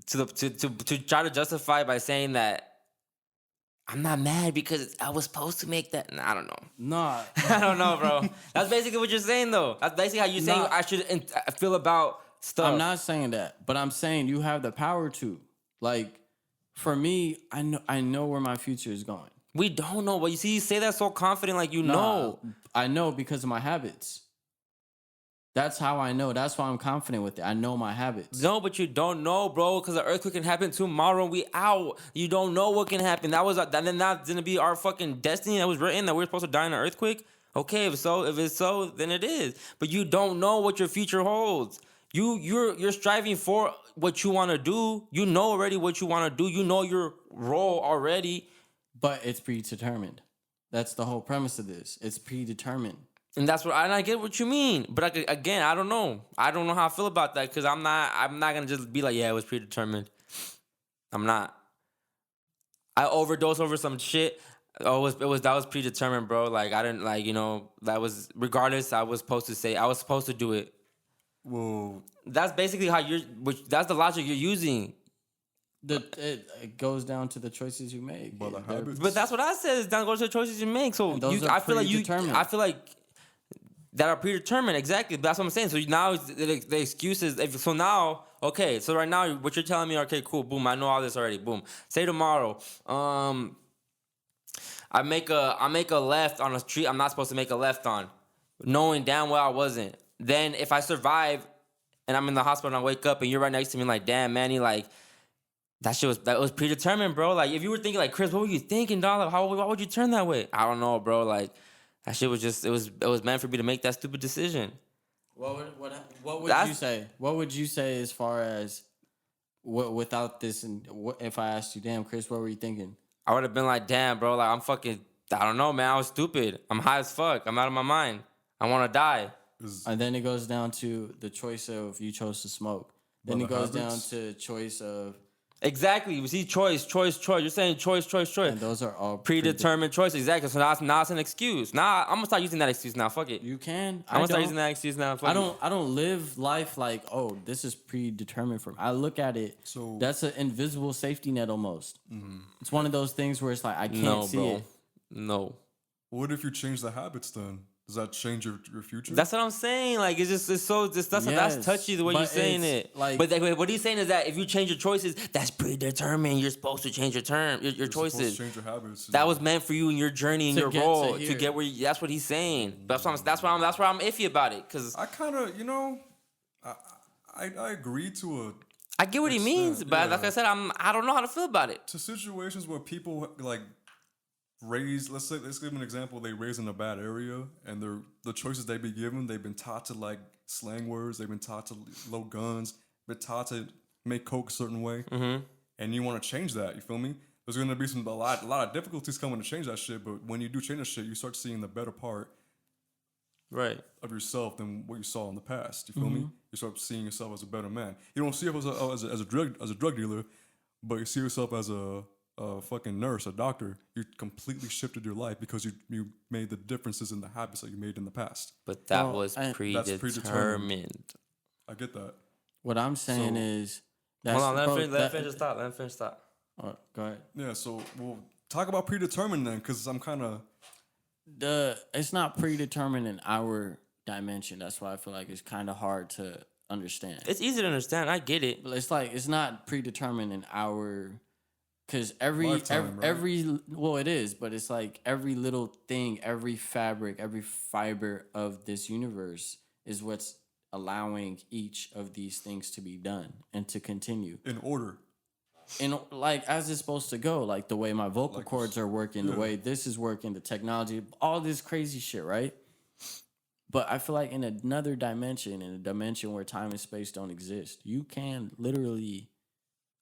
[SPEAKER 2] to try to justify it by saying that I'm not mad because I was supposed to make that. Nah, I don't know.
[SPEAKER 3] Nah,
[SPEAKER 2] I don't know, bro. That's basically what you're saying, though. That's basically how you're saying I should feel about stuff.
[SPEAKER 3] I'm not saying that, but I'm saying you have the power to. Like, for me, I know where my future is going.
[SPEAKER 2] We don't know, but you see, you say that so confident, like know.
[SPEAKER 3] I know because of my habits. That's how I know. That's why I'm confident with it. I know my habits.
[SPEAKER 2] No, but you don't know, bro, because the earthquake can happen tomorrow and we out. You don't know what can happen. That's gonna be our fucking destiny that was written, that we're supposed to die in an earthquake. Okay, if it's so, then it is. But you don't know what your future holds. You're striving for what you want to do. You know already what you want to do. You know your role already.
[SPEAKER 3] But it's predetermined. That's the whole premise of this. It's predetermined.
[SPEAKER 2] And I get what you mean. But again, I don't know. I don't know how I feel about that because I'm not going to just be like, yeah, it was predetermined. I'm not. I overdosed over some shit. Oh, that was predetermined, bro. Like, I didn't, like, that was, regardless, I was supposed to do it.
[SPEAKER 4] Well,
[SPEAKER 2] that's basically that's the logic you're using.
[SPEAKER 3] It goes down to the choices you make.
[SPEAKER 2] But that's what I said. It's down to the choices you make. So I feel like that are predetermined. Exactly. That's what I'm saying. So now the excuses. So now, okay. So right now, what you're telling me, okay, cool, boom. I know all this already. Boom. Say tomorrow, I make a left on a street I'm not supposed to make a left on, knowing damn well I wasn't. Then if I survive and I'm in the hospital and I wake up and you're right next to me, like, damn, Manny, like, that was predetermined, bro. Like, if you were thinking, like, Chris, what were you thinking, dog? Why would you turn that way? I don't know, bro. Like, that shit was just, it was meant for me to make that stupid decision.
[SPEAKER 3] What would you say? What would you say as far as without this? And if I asked you, damn, Chris, what were you thinking?
[SPEAKER 2] I would have been like, damn, bro, like, I don't know, man. I was stupid. I'm high as fuck. I'm out of my mind. I want to die.
[SPEAKER 3] And then it goes down to the choice of you chose to smoke. Then it goes down to choice of...
[SPEAKER 2] Exactly. You see, choice. You're saying choice. And
[SPEAKER 3] those are all
[SPEAKER 2] predetermined choices. Exactly. So now it's an excuse. Now I'm gonna start using that excuse now. Fuck it.
[SPEAKER 3] You can.
[SPEAKER 2] I'm gonna start using that excuse now.
[SPEAKER 3] I don't live life like, oh, this is predetermined for me. I look at it. So that's an invisible safety net almost. Mm-hmm. It's one of those things where it's like I can't see it.
[SPEAKER 2] No.
[SPEAKER 4] What if you change the habits then? Does that change your future?
[SPEAKER 2] That's what I'm saying. Like, that's touchy the way you're saying it. Like, but what he's saying is that if you change your choices, that's predetermined. You're supposed to change your choices.
[SPEAKER 4] Supposed to change your habits.
[SPEAKER 2] That was meant for you in your journey and your role to get where. That's what he's saying. That's why I'm iffy about it. Cause
[SPEAKER 4] I kind of, I agree to a.
[SPEAKER 2] I get what he means, but like I said, I don't know how to feel about it.
[SPEAKER 4] To situations where people like. Let's give an example. They raised in a bad area, and the choices they be given, they've been taught to like slang words, they've been taught to load guns, been taught to make coke a certain way, and you want to change that. You feel me? There's gonna be a lot of difficulties coming to change that shit. But when you do change that shit, you start seeing the better part,
[SPEAKER 2] right,
[SPEAKER 4] of yourself than what you saw in the past. You feel me? You start seeing yourself as a better man. You don't see yourself as a drug dealer, but you see yourself as a a fucking nurse, a doctor, you completely shifted your life because you made the differences in the habits that you made in the past.
[SPEAKER 2] But that
[SPEAKER 3] Well,
[SPEAKER 2] was
[SPEAKER 3] that's
[SPEAKER 2] predetermined.
[SPEAKER 4] I get that.
[SPEAKER 3] What I'm saying
[SPEAKER 4] So-
[SPEAKER 3] is, that's,
[SPEAKER 2] Hold on, let
[SPEAKER 3] bro,
[SPEAKER 2] him finish thought. Let him finish thought.
[SPEAKER 3] oh, go ahead.
[SPEAKER 4] Yeah, so we'll talk about predetermined then, because I'm kind of...
[SPEAKER 3] It's not predetermined in our dimension. That's why I feel like it's kind of hard to understand.
[SPEAKER 2] It's easy to understand. I get it.
[SPEAKER 3] But it's like it's not predetermined in our, because every
[SPEAKER 4] Lifetime, right?
[SPEAKER 3] every well, it is, but it's like every little thing, every fabric, every fiber of this universe is what's allowing each of these things to be done and to continue.
[SPEAKER 4] In order.
[SPEAKER 3] And like as it's supposed to go, like the way my vocal
[SPEAKER 4] Like
[SPEAKER 3] cords are working, the way this is working, the technology, all this crazy shit, right? But I feel like in another dimension, in a dimension where time and space don't exist, you can literally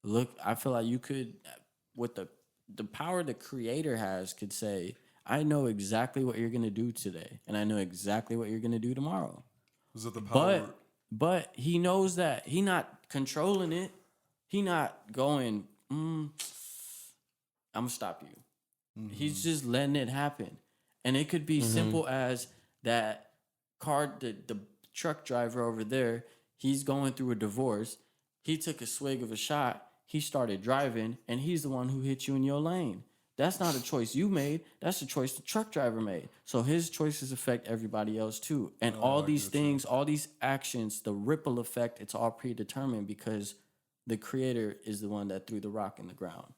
[SPEAKER 3] look. I feel like you could, with the power the creator has, could say, I know exactly what you're gonna do today, and I know exactly what you're gonna do tomorrow.
[SPEAKER 4] Is it the power?
[SPEAKER 3] But he knows that he not controlling it. He not going, I'm gonna stop you. He's just letting it happen. And it could be simple as that the truck driver over there, he's going through a divorce. He took a swig of a shot. He started driving, and he's the one who hit you in your lane. That's not a choice you made. That's a choice the truck driver made. So his choices affect everybody else too. And all these things, all these actions, the ripple effect, it's all predetermined because the creator is the one that threw the rock in the ground.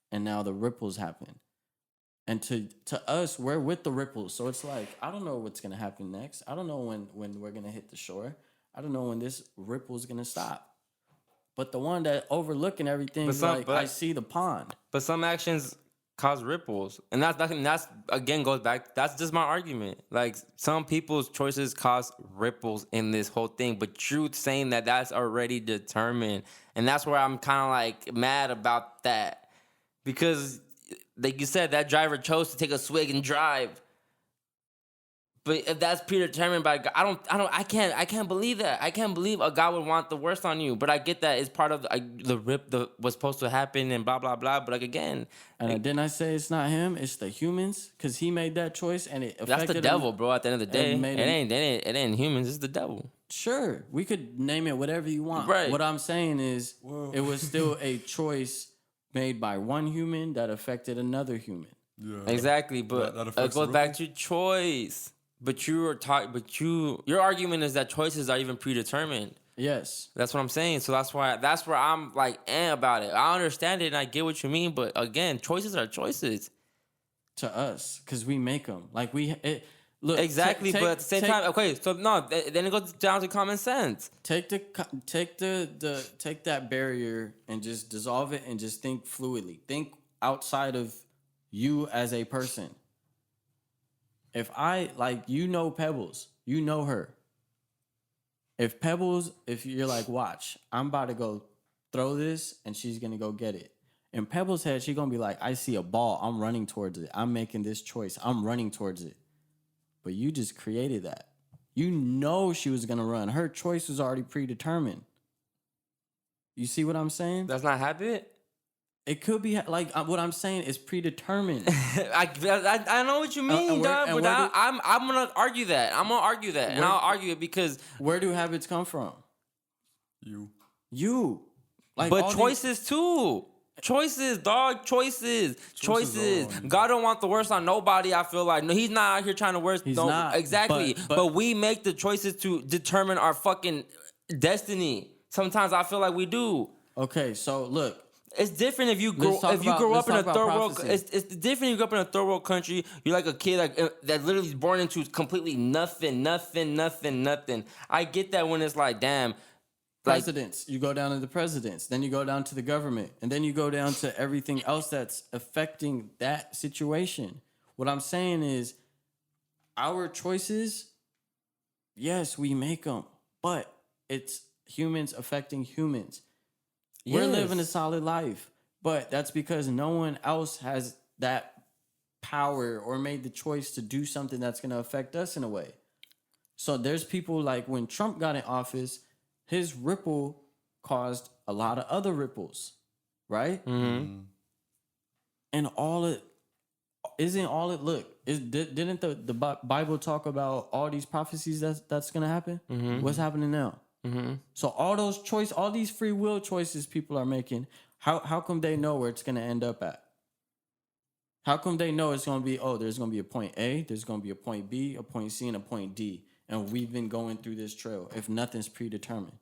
[SPEAKER 3] And now the ripples happen. And to us, we're with the ripples. So it's like, I don't know what's going to happen next. I don't know when we're going to hit the shore. I don't know when this ripple is going to stop. But the one that overlooking everything is like, I see the pond.
[SPEAKER 2] But some actions cause ripples. And that's again goes back, that's just my argument. Like some people's choices cause ripples in this whole thing. But truth saying that that's already determined. And that's where I'm kind of like mad about that. Because like you said, that driver chose to take a swig and drive. But if that's predetermined by God, I can't believe that. I can't believe a God would want the worst on you. But I get that it's part of the what's supposed to happen and blah blah blah. But like again,
[SPEAKER 3] and didn't I say it's not him? It's the humans because he made that choice and it affected
[SPEAKER 2] that's the devil, bro. At the end of the day,
[SPEAKER 3] it
[SPEAKER 2] it ain't humans. It's the devil.
[SPEAKER 3] Sure, we could name it whatever you want.
[SPEAKER 2] Right.
[SPEAKER 3] What I'm saying is, it was still a choice made by one human that affected another human.
[SPEAKER 4] Yeah.
[SPEAKER 2] Exactly, but
[SPEAKER 4] that
[SPEAKER 2] it
[SPEAKER 4] affects
[SPEAKER 2] goes
[SPEAKER 4] the
[SPEAKER 2] back to choice. But your argument is that choices are even predetermined.
[SPEAKER 3] Yes.
[SPEAKER 2] That's what I'm saying. So that's where I'm like about it. I understand it and I get what you mean, but again, choices are choices.
[SPEAKER 3] To us, because we make them. Like look.
[SPEAKER 2] Exactly, but at the same time, okay. So no, then it goes down to common sense.
[SPEAKER 3] Take that barrier and just dissolve it and just think fluidly. Think outside of you as a person. If Pebbles, you know her. If you're like, watch, I'm about to go throw this and she's going to go get it. In Pebbles' head, she's going to be like, I see a ball. I'm running towards it. I'm making this choice. I'm running towards it. But you just created that. You know she was going to run. Her choice was already predetermined. You see what I'm saying?
[SPEAKER 2] That's not habit?
[SPEAKER 3] It could be like what I'm saying is predetermined.
[SPEAKER 2] I know what you mean, dog. But I'm gonna argue that. And I'll argue it because
[SPEAKER 3] where do habits come from?
[SPEAKER 4] You.
[SPEAKER 3] Like,
[SPEAKER 2] but choices too. Choices, dog. Choices. God don't want the worst on nobody. I feel like no, he's not out here trying to worst.
[SPEAKER 3] He's not
[SPEAKER 2] exactly. But we make the choices to determine our fucking destiny. Sometimes I feel like we do.
[SPEAKER 3] Okay, so look.
[SPEAKER 2] It's different if you grow up in a third world. It's different if you grow up in a third world country. You're like a kid that literally is born into completely nothing. I get that when it's like, damn.
[SPEAKER 3] Presidents. You go down to the presidents. Then you go down to the government. And then you go down to everything else that's affecting that situation. What I'm saying is our choices, yes, we make them. But it's humans affecting humans. Yes. We're living a solid life, but that's because no one else has that power or made the choice to do something that's going to affect us in a way. So there's people like when Trump got in office, his ripple caused a lot of other ripples, right?
[SPEAKER 2] Mm-hmm.
[SPEAKER 3] And didn't the Bible talk about all these prophecies that's gonna happen? What's happening now? So all these free will choices people are making, how come they know where it's gonna end up at? How come they know it's gonna be, there's gonna be a point A, there's gonna be a point B, a point C, and a point D, and we've been going through this trail if nothing's predetermined?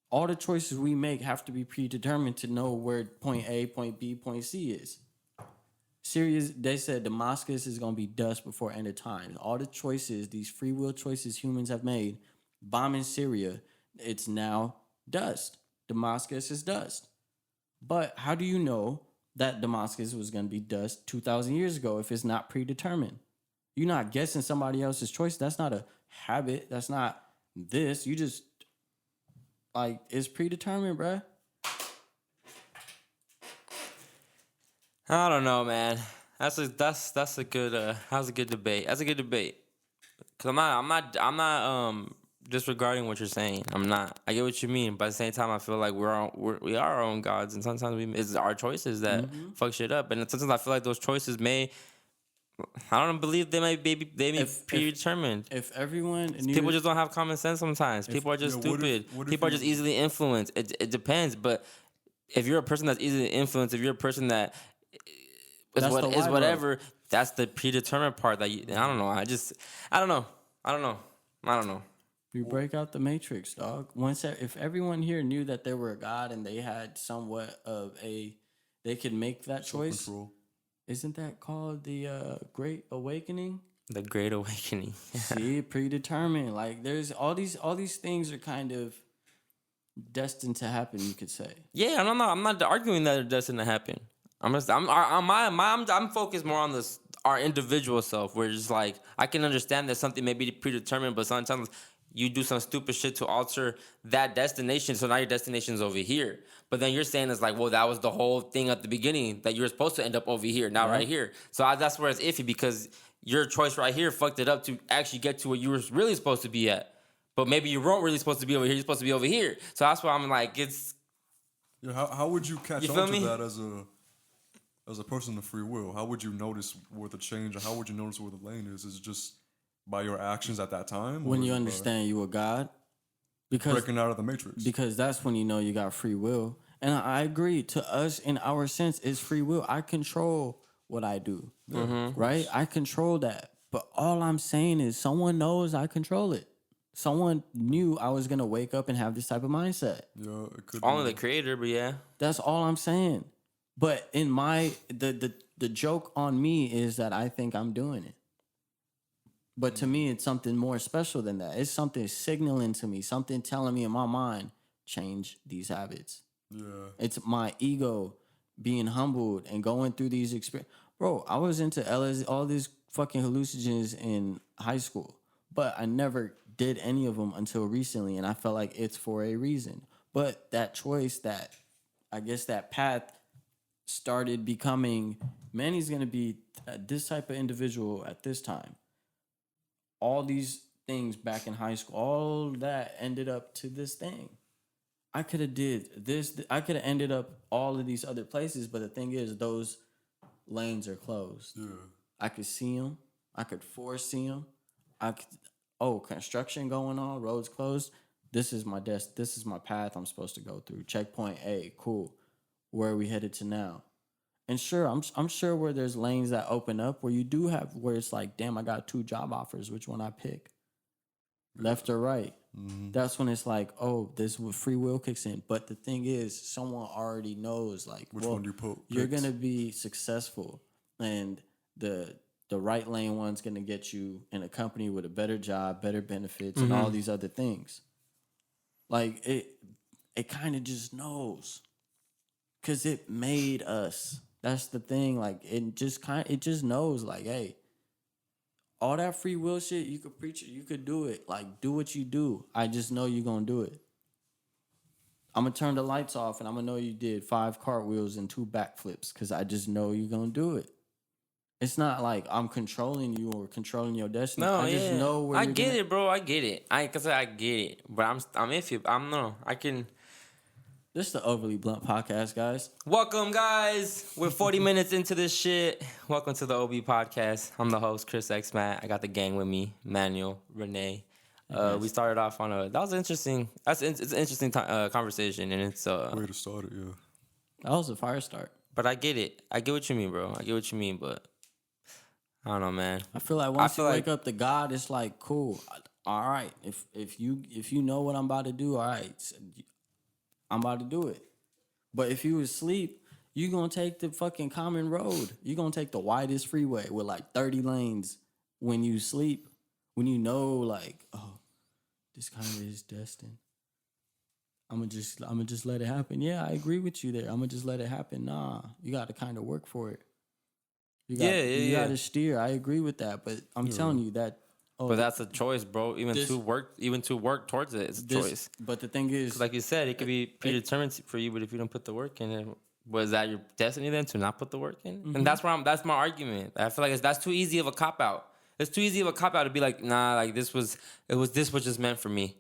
[SPEAKER 3] All the choices we make have to be predetermined to know where point A, point B, point C is. Syria, they said Damascus is going to be dust before end of time. All the choices, these free will choices humans have made, bombing Syria, it's now dust. Damascus is dust. But how do you know that Damascus was going to be dust 2,000 years ago if it's not predetermined? You're not guessing somebody else's choice. That's not a habit. That's not this. You just, it's predetermined, bruh.
[SPEAKER 2] I don't know, man. That's a good debate. That's a good debate. Cause I'm not disregarding what you're saying. I'm not. I get what you mean, but at the same time, I feel like we are our own gods, and sometimes it's our choices that fuck shit up. And sometimes I feel like those choices I don't believe they may be predetermined.
[SPEAKER 3] If everyone knew,
[SPEAKER 2] people just don't have common sense sometimes. People are just stupid. People are just easily influenced. It depends, but if you're a person that's easily influenced, if you're a person that is whatever, that's the predetermined part that I don't know. I don't know.
[SPEAKER 3] We break out the matrix, dog. If everyone here knew that there were a God and they had somewhat of they could make that choice. Self-control. Isn't that called the Great Awakening?
[SPEAKER 2] The Great Awakening.
[SPEAKER 3] See, predetermined. Like there's all these things are kind of destined to happen. You could say.
[SPEAKER 2] Yeah, I'm not arguing that they're destined to happen. I'm focused more on our individual self, where it's like I can understand that something may be predetermined, but sometimes you do some stupid shit to alter that destination, so now your destination's over here. But then you're saying it's like, well, that was the whole thing at the beginning, that you were supposed to end up over here, not right here. So that's where it's iffy, because your choice right here fucked it up to actually get to where you were really supposed to be at. But maybe you weren't really supposed to be over here, you're supposed to be over here. So that's why I'm like, it's...
[SPEAKER 4] Yeah, how would you catch on to that as a person of free will? How would you notice where the change, or how would you notice where the lane is? Is it just by your actions at that time?
[SPEAKER 3] When you understand you a God? Because
[SPEAKER 4] breaking out of the matrix.
[SPEAKER 3] Because that's when you know you got free will. And I agree, to us, in our sense, it's free will. I control what I do, right? I control that. But all I'm saying is someone knows I control it. Someone knew I was going to wake up and have this type of mindset.
[SPEAKER 4] Yeah, it could
[SPEAKER 2] only the creator, but yeah.
[SPEAKER 3] That's all I'm saying. But in the joke on me is that I think I'm doing it. But to me, it's something more special than that. It's something signaling to me, something telling me in my mind, change these habits.
[SPEAKER 4] Yeah.
[SPEAKER 3] It's my ego being humbled and going through these experiences. Bro, I was into LSD, all these fucking hallucinogens in high school, but I never did any of them until recently, and I felt like it's for a reason. But that choice, that path started becoming, Manny's going to be this type of individual at this time. All these things back in high school, all that ended up to this thing. I could have did this. I could have ended up all of these other places, but the thing is, those lanes are closed.
[SPEAKER 4] Yeah.
[SPEAKER 3] I could see them. I could foresee them. Construction going on, roads closed. This is my This is my path I'm supposed to go through. Checkpoint A, cool. Where are we headed to now? And sure, I'm sure where there's lanes that open up where you do have, where it's like, damn, I got 2 job offers. Which one I pick? Left or right? Mm-hmm. That's when it's like, this free will kicks in. But the thing is, someone already knows, like,
[SPEAKER 4] which one you put.
[SPEAKER 3] You're gonna be successful, and the right lane one's gonna get you in a company with a better job, better benefits, and all these other things. Like it kind of just knows, cause it made us. That's the thing. Like it just knows. Like, hey, all that free will shit, you could preach it, you could do it. Like, do what you do. I just know you're gonna do it. I'm gonna turn the lights off, and I'm gonna know you did 5 cartwheels and 2 backflips, cause I just know you're gonna do it. It's not like I'm controlling you or controlling your destiny.
[SPEAKER 2] No,
[SPEAKER 3] I just know where
[SPEAKER 2] I get it, bro. I get it. I get it. But I'm iffy. I can.
[SPEAKER 3] This is the Overly Blunt podcast, guys.
[SPEAKER 2] Welcome, guys. We're 40 minutes into this shit. Welcome to the OB podcast. I'm the host, CHRISXMATT. I got the gang with me, Manuel, Renee. We started off on it's an interesting conversation, and it's
[SPEAKER 4] way to start it, yeah.
[SPEAKER 3] That was a fire start.
[SPEAKER 2] But I get it. I get what you mean, bro. I get what you mean, but I don't know, man.
[SPEAKER 3] I feel like once you wake up to God, it's like cool. All right, if you know what I'm about to do, all right, I'm about to do it. But if you asleep, you gonna take the fucking common road. You gonna take the widest freeway with like 30 lanes when you sleep. When you know, like, oh, this kind of is destined. I'm gonna just let it happen. Yeah, I agree with you there. I'm gonna just let it happen. Nah, you got to kind of work for it. You got to steer. I agree with that, but I'm telling you that. Oh,
[SPEAKER 2] but that's a choice, bro. Even to work towards it, it's a choice.
[SPEAKER 3] But the thing is,
[SPEAKER 2] like you said, it could be predetermined for you. But if you don't put the work in, was that your destiny then to not put the work in? Mm-hmm. And that's my argument. I feel like that's too easy of a cop out. It's too easy of a cop out to be like, nah, like this was just meant for me.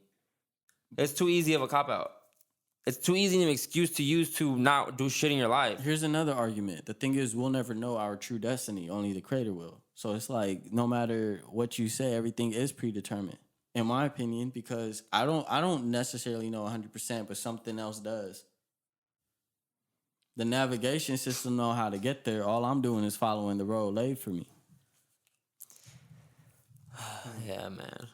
[SPEAKER 2] It's too easy of a cop out. It's too easy an excuse to use to not do shit in your life.
[SPEAKER 3] Here's another argument. The thing is, we'll never know our true destiny. Only the Creator will. So it's like, no matter what you say, everything is predetermined, in my opinion, because I don't necessarily know 100%, but something else does. The navigation system know how to get there. All I'm doing is following the road laid for me.
[SPEAKER 2] Yeah, man.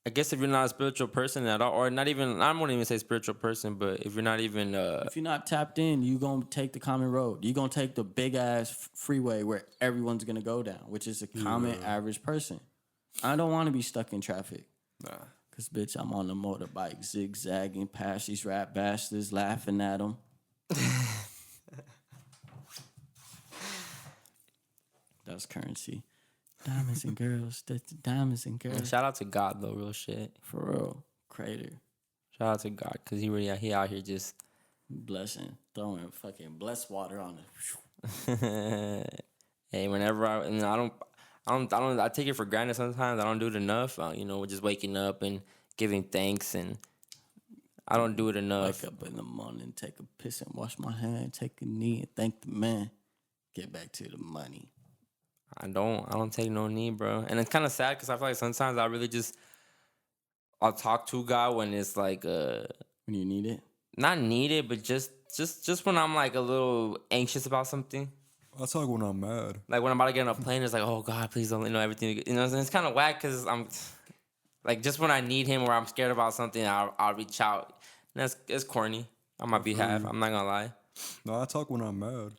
[SPEAKER 2] I guess if you're not a spiritual person at all, or not even, I won't even say spiritual person, but if you're not even...
[SPEAKER 3] if you're not tapped in, you're going to take the common road. You're going to take the big-ass freeway where everyone's going to go down, which is a common average person. I don't want to be stuck in traffic. Nah. Because, bitch, I'm on the motorbike zigzagging past these rap bastards, laughing at them. That's currency. Diamonds and girls. Diamonds and girls.
[SPEAKER 2] And shout out to God, though, real shit.
[SPEAKER 3] For real. Creator.
[SPEAKER 2] Shout out to God, because he out here just...
[SPEAKER 3] Blessing. Throwing fucking blessed water on it.
[SPEAKER 2] Hey, whenever I take it for granted sometimes. I don't do it enough. Just waking up and giving thanks, and I don't do it enough.
[SPEAKER 3] Wake up in the morning, take a piss and wash my hand, take a knee and thank the man. Get back to the money.
[SPEAKER 2] I don't take no knee, bro. And it's kind of sad because I feel like sometimes I'll talk to God when it's like
[SPEAKER 3] when you need it.
[SPEAKER 2] Not need it, but just when I'm like a little anxious about something.
[SPEAKER 4] I talk when I'm mad.
[SPEAKER 2] Like when I'm about to get on a plane, it's like, oh God, please don't everything. And it's kind of whack because I'm like, just when I need Him or I'm scared about something, I'll reach out. And it's corny on my behalf. I'm not gonna lie.
[SPEAKER 4] No, I talk when I'm mad.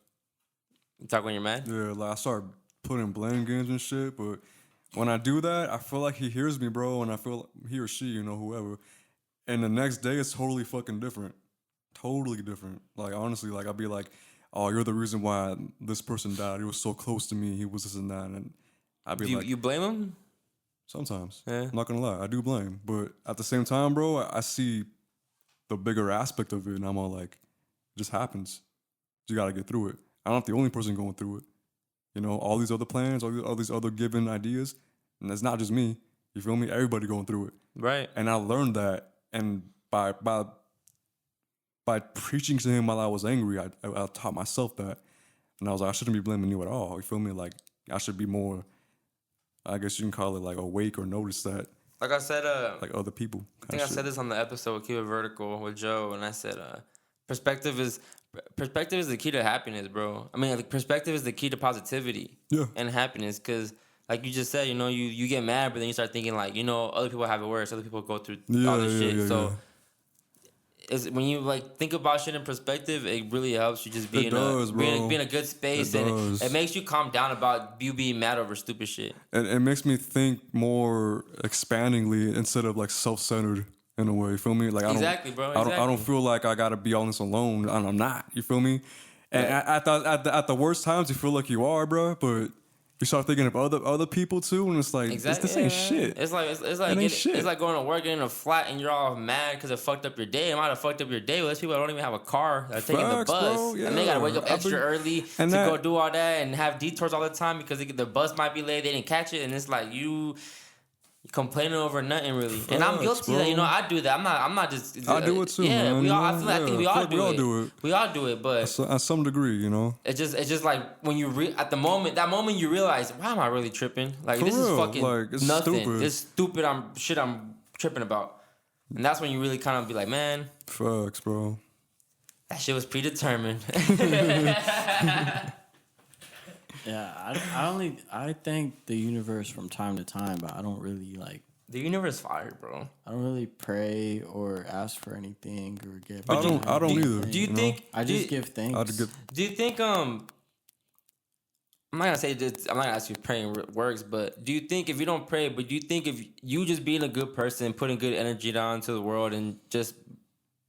[SPEAKER 2] You talk when you're mad?
[SPEAKER 4] Yeah, like I start putting blame games and shit, but when I do that, I feel like He hears me, bro, and I feel like he or she, whoever. And the next day, it's totally fucking different. Totally different. Like, honestly, like, I'll be like, oh, you're the reason why this person died. He was so close to me. He was this and that. And I'd be like...
[SPEAKER 2] You blame him?
[SPEAKER 4] Sometimes.
[SPEAKER 2] Yeah.
[SPEAKER 4] I'm not going to lie. I do blame. But at the same time, bro, I see the bigger aspect of it, and I'm all like, it just happens. You got to get through it. I'm not the only person going through it. All these other plans, all these other given ideas, and it's not just me. You feel me? Everybody going through it.
[SPEAKER 2] Right.
[SPEAKER 4] And I learned that, and by preaching to Him while I was angry, I taught myself that. And I was like, I shouldn't be blaming you at all. You feel me? Like, I should be more, I guess you can call it like awake or notice that.
[SPEAKER 2] Like I said,
[SPEAKER 4] like other people.
[SPEAKER 2] I think I said this on the episode with Keep It Vertical with Joe, and I said, perspective is the key to happiness, bro. I mean, like, perspective is the key to positivity and happiness, because like you just said, you get mad, but then you start thinking like, other people have it worse. Other people go through all this shit. So when you like think about shit in perspective, it really helps you just be in a good space, and it makes you calm down about you being mad over stupid shit.
[SPEAKER 4] And it makes me think more expandingly instead of like self-centered in a way. You feel me? Like I don't feel like I gotta be on this alone, and I'm not. You feel me? And at the worst times, you feel like you are, bro. But you start thinking of other people too, and it's like this ain't shit.
[SPEAKER 2] It's like going to work in a flat and you're all mad because it fucked up your day. It might have fucked up your day. Well, there's people that don't even have a car that are taking the bus, bro, and they gotta wake up extra early to go do all that and have detours all the time because the bus might be late. They didn't catch it, and it's like you. complaining over nothing really. And I'm guilty of that. You know, I do that. I'm not just.
[SPEAKER 4] I do it too.
[SPEAKER 2] Yeah,
[SPEAKER 4] man,
[SPEAKER 2] we all. I
[SPEAKER 4] know?
[SPEAKER 2] feel like I think we
[SPEAKER 4] I
[SPEAKER 2] all
[SPEAKER 4] feel like
[SPEAKER 2] do it. We all do it, but
[SPEAKER 4] at some degree, you know.
[SPEAKER 2] it's just like when you at the moment, that moment you realize, why am I really tripping? Like
[SPEAKER 4] For
[SPEAKER 2] this
[SPEAKER 4] real,
[SPEAKER 2] is fucking
[SPEAKER 4] like, it's
[SPEAKER 2] nothing.
[SPEAKER 4] stupid.
[SPEAKER 2] This stupid. I'm tripping about, and that's when you really kind of be like, man,
[SPEAKER 4] Facts, bro.
[SPEAKER 2] that shit was predetermined.
[SPEAKER 3] Yeah, I thank the universe from time to time, but I don't really like.
[SPEAKER 2] The universe fire, bro.
[SPEAKER 3] I don't really pray or ask for anything or get.
[SPEAKER 4] I don't either.
[SPEAKER 2] Do you
[SPEAKER 4] know?
[SPEAKER 2] think?
[SPEAKER 3] I just give thanks.
[SPEAKER 2] Do you think I'm not gonna say this. I'm not gonna ask you if praying works, but do you think if you don't pray, but do you think if you just being a good person, putting good energy down into the world, and just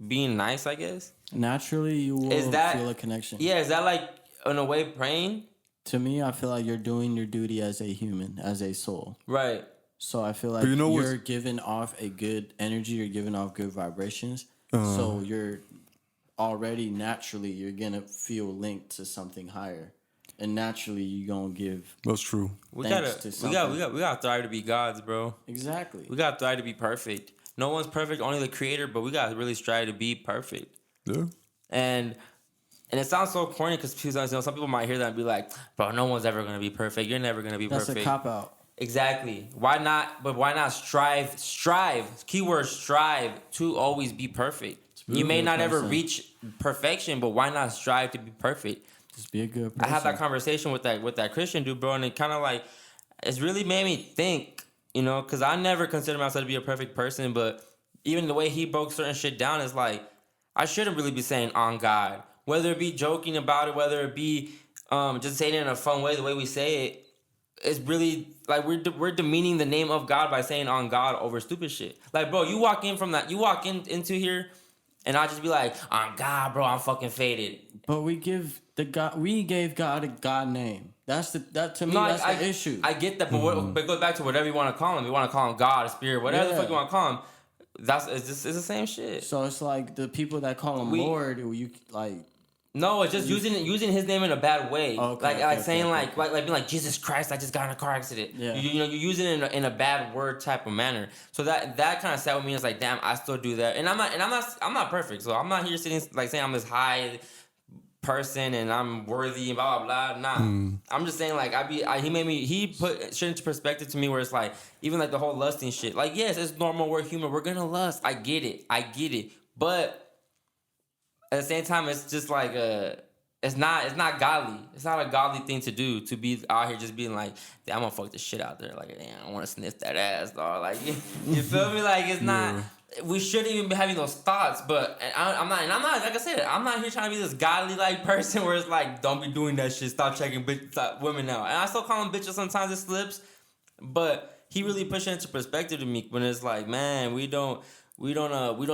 [SPEAKER 2] being nice, I guess
[SPEAKER 3] Naturally, you will feel a connection.
[SPEAKER 2] Yeah, is that like in a way praying?
[SPEAKER 3] To me, I feel like you're doing your duty as a human, as a soul.
[SPEAKER 2] Right.
[SPEAKER 3] So I feel like you're giving off a good energy, you're giving off good vibrations. So you're already naturally you're gonna feel linked to something higher, and naturally you're gonna give.
[SPEAKER 4] That's true.
[SPEAKER 2] We gotta thrive to be gods, bro.
[SPEAKER 3] Exactly.
[SPEAKER 2] We gotta thrive to be perfect. No one's perfect, only the creator. But we gotta really strive to be perfect.
[SPEAKER 4] Yeah.
[SPEAKER 2] And it sounds so corny because some people might hear that and be like, bro, no one's ever going to be perfect. You're never going to be perfect.
[SPEAKER 3] That's a cop-out.
[SPEAKER 2] Exactly. Why not? But why not strive? Keyword strive to always be perfect. You may not ever reach perfection, but why not strive to be perfect?
[SPEAKER 3] Just be a good person.
[SPEAKER 2] I had that conversation with that Christian dude, bro, and it kind of like, it's really made me think, you know, because I never considered myself to be a perfect person, but even the way he broke certain shit down is like, I shouldn't really be saying on God. Whether it be joking about it, whether it be just saying it in a fun way, the way we say it, it's really like we're demeaning the name of God by saying on God over stupid shit. Like, bro, you walk into here, and I just be like, on God, bro, I'm fucking faded.
[SPEAKER 3] But we gave God a God name. That's the issue.
[SPEAKER 2] I get that, but it goes back to whatever you want to call him. You want to call him God, a spirit, whatever the fuck you want to call him. It's the same shit.
[SPEAKER 3] So it's like the people that call him Lord, you like.
[SPEAKER 2] No, it's just using his name in a bad way. Saying being like Jesus Christ, I just got in a car accident.
[SPEAKER 3] Yeah.
[SPEAKER 2] You know, you're using it in a bad word type of manner. So that kind of sat with me. It's like, damn, I still do that, and I'm not perfect. So I'm not here sitting like saying I'm this high person and I'm worthy and blah blah blah. Nah, I'm just saying like he put shit into perspective to me where it's like even like the whole lusting shit. Like, yes, it's normal. We're human. We're gonna lust. I get it. But at the same time, it's just like it's not godly. It's not a godly thing to do, to be out here just being like, damn, I'm gonna fuck the shit out there. Like, damn, I want to sniff that ass, dog. Like, you feel me? Like, it's not. We shouldn't even be having those thoughts. But I'm not. Like I said, I'm not here trying to be this godly like person where it's like, don't be doing that shit. Stop checking women out. And I still call them bitches sometimes. It slips. But he really pushed it into perspective to me when it's like, man, we don't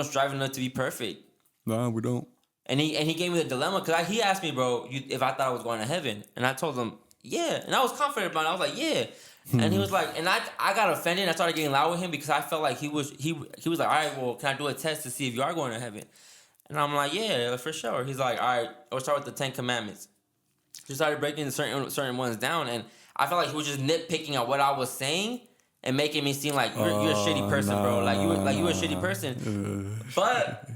[SPEAKER 2] strive enough to be perfect.
[SPEAKER 4] Nah, we don't.
[SPEAKER 2] And he gave me the dilemma because he asked me, bro, if I thought I was going to heaven, and I told him, yeah, and I was confident about it. I was like, yeah, and he was like, and I got offended. And I started getting loud with him because I felt like he was like, all right, well, can I do a test to see if you are going to heaven? And I'm like, yeah, for sure. He's like, all right, we'll start with the 10 Commandments. He started breaking certain ones down, and I felt like he was just nitpicking at what I was saying and making me seem like you're a shitty person, bro. Like you a shitty person, but.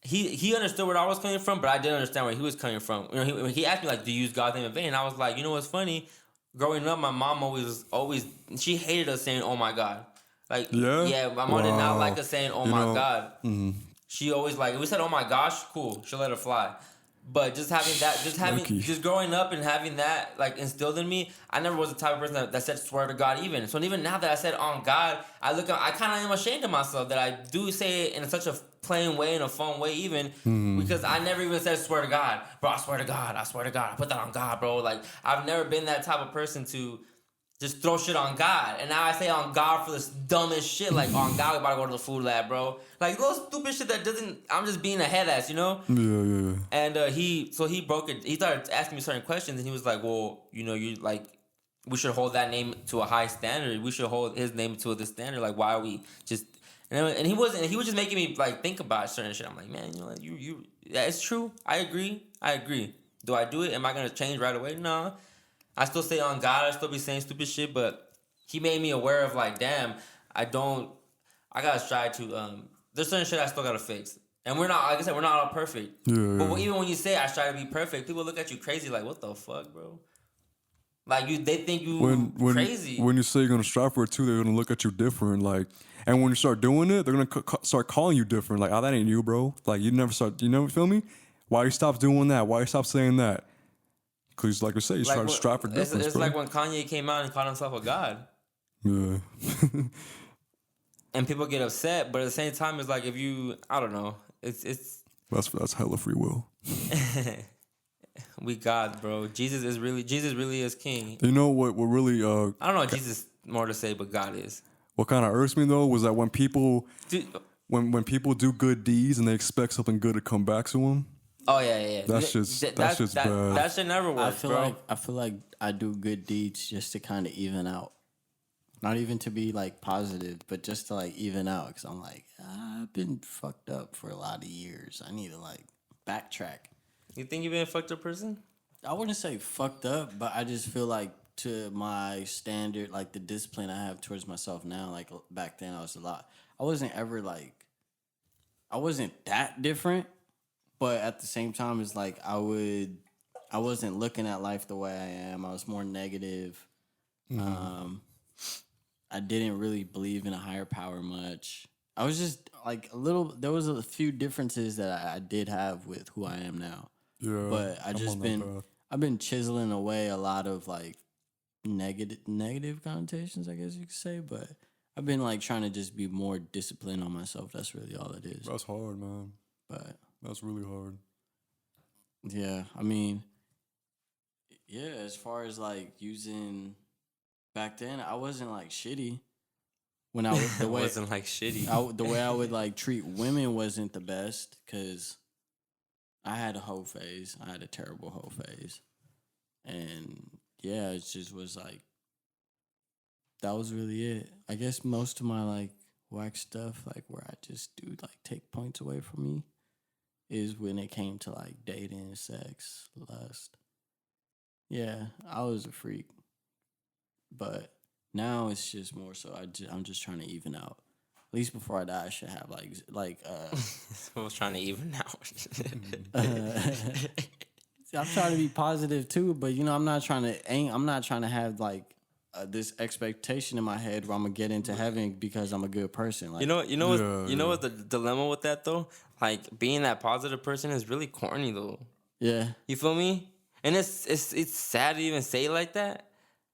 [SPEAKER 2] He understood where I was coming from, but I didn't understand where he was coming from. You know, he asked me like, "Do you use God's name in vain?" And I was like, "You know what's funny? Growing up, my mom always she hated us saying, 'Oh my God.' Like, yeah, my mom did not like us saying, 'Oh my God.'" She always like, if we said, "Oh my gosh," cool, she'll let it fly. But just growing up and having that like instilled in me, I never was the type of person that said swear to God even. So even now that I said on God, I kind of am ashamed of myself that I do say it in such a plain way, in a fun way even, because I never even said swear to God. Bro, I swear to God, I put that on God, bro. Like, I've never been that type of person to just throw shit on God. And now I say on God for this dumbest shit, like on God we about to go to the food lab, bro. Like those stupid shit that doesn't, I'm just being a head ass, you know?
[SPEAKER 4] Yeah.
[SPEAKER 2] And he broke it. He started asking me certain questions, and he was like, well, you know, you like, we should hold that name to a high standard. We should hold his name to this standard. Like, why are we just, and he was just making me like think about certain shit. I'm like, man, you know, like, yeah, it's true. I agree. Do I do it? Am I gonna change right away? No. I still say on God. I still be saying stupid shit, but he made me aware of like, damn, I gotta strive to there's certain shit I still gotta fix. And we're not, like I said, we're not all perfect.
[SPEAKER 4] Yeah.
[SPEAKER 2] But even when you say I strive to be perfect, people look at you crazy like, what the fuck, bro? Like they think you crazy.
[SPEAKER 4] When you say you're gonna strive for it too, they're gonna look at you different. Like, and when you start doing it, they're gonna start calling you different. Like, oh, that ain't you, bro. Like, you never feel me? Why you stop doing that? Why you stop saying that? Because, like I said, you try to strive for difference.
[SPEAKER 2] It's
[SPEAKER 4] bro.
[SPEAKER 2] like when Kanye came out and called himself a god.
[SPEAKER 4] Yeah.
[SPEAKER 2] And people get upset, but at the same time, it's like if you, I don't know, it's.
[SPEAKER 4] That's hella free will.
[SPEAKER 2] We God, bro. Jesus really is king.
[SPEAKER 4] You know what really
[SPEAKER 2] I don't know Jesus more to say, but God is.
[SPEAKER 4] What kind of irks me though was that when people
[SPEAKER 2] Dude,
[SPEAKER 4] when people do good deeds and they expect something good to come back to them.
[SPEAKER 2] oh yeah.
[SPEAKER 4] That's just bad.
[SPEAKER 2] That shit never works, bro.
[SPEAKER 3] I feel like I do good deeds just to kind of even out. Not even to be like positive, but just to like even out. Because I'm like, I've been fucked up for a lot of years. I need to like backtrack.
[SPEAKER 2] You think you've been a fucked up person?
[SPEAKER 3] I wouldn't say fucked up, but I just feel like to my standard, like the discipline I have towards myself now, like back then I was a lot. I wasn't ever like, I wasn't that different, but at the same time, it's like I wasn't looking at life the way I am. I was more negative. I didn't really believe in a higher power much. I was just like there was a few differences that I did have with who I am now.
[SPEAKER 4] Yeah.
[SPEAKER 3] But I've been chiseling away a lot of like negative connotations, I guess you could say. But I've been like trying to just be more disciplined on myself. That's really all it is.
[SPEAKER 4] That's hard, man.
[SPEAKER 3] But
[SPEAKER 4] That's really hard.
[SPEAKER 3] yeah, I mean, yeah, as far as like using back then, I wasn't like shitty. When I was the way
[SPEAKER 2] wasn't like shitty.
[SPEAKER 3] the way I would like treat women wasn't the best because I had a hoe phase. I had a terrible hoe phase, and yeah, it just was like that was really it. I guess most of my like whack stuff, like where I just do like take points away from me, is when it came to like dating, sex, lust. Yeah, I was a freak, but now it's just more so I'm just trying to even out. At least before I die, I should have
[SPEAKER 2] I was trying to even out.
[SPEAKER 3] I'm trying to be positive too, but you know, I'm not trying to have like this expectation in my head where I'm gonna get into heaven because I'm a good person. Like,
[SPEAKER 2] you know what the dilemma with that though? Like being that positive person is really corny though.
[SPEAKER 3] yeah,
[SPEAKER 2] You feel me? And it's sad to even say it like that.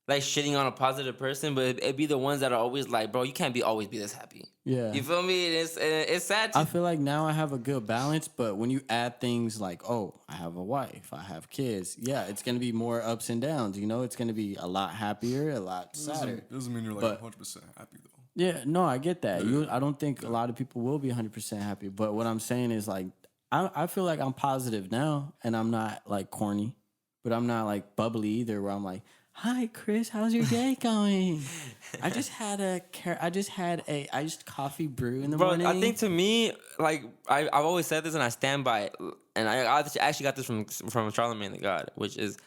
[SPEAKER 2] Like shitting on a positive person, but it'd be the ones that are always like, bro, you can't always be this happy.
[SPEAKER 3] yeah.
[SPEAKER 2] You feel me? It's sad.
[SPEAKER 3] I feel like now I have a good balance, but when you add things like, oh, I have a wife, I have kids, yeah, it's gonna be more ups and downs. You know, it's gonna be a lot happier, a lot sadder.
[SPEAKER 4] Doesn't mean you're like 100% happy though.
[SPEAKER 3] Yeah, no, I get that. I don't think a lot of people will be 100% happy, but what I'm saying is like, I feel like I'm positive now, and I'm not like corny, but I'm not like bubbly either, where I'm like, hi, Chris, how's your day going? I just had iced coffee brew in the morning.
[SPEAKER 2] I think to me, like I've always said this and I stand by it, and I actually got this from Charlemagne the God, which is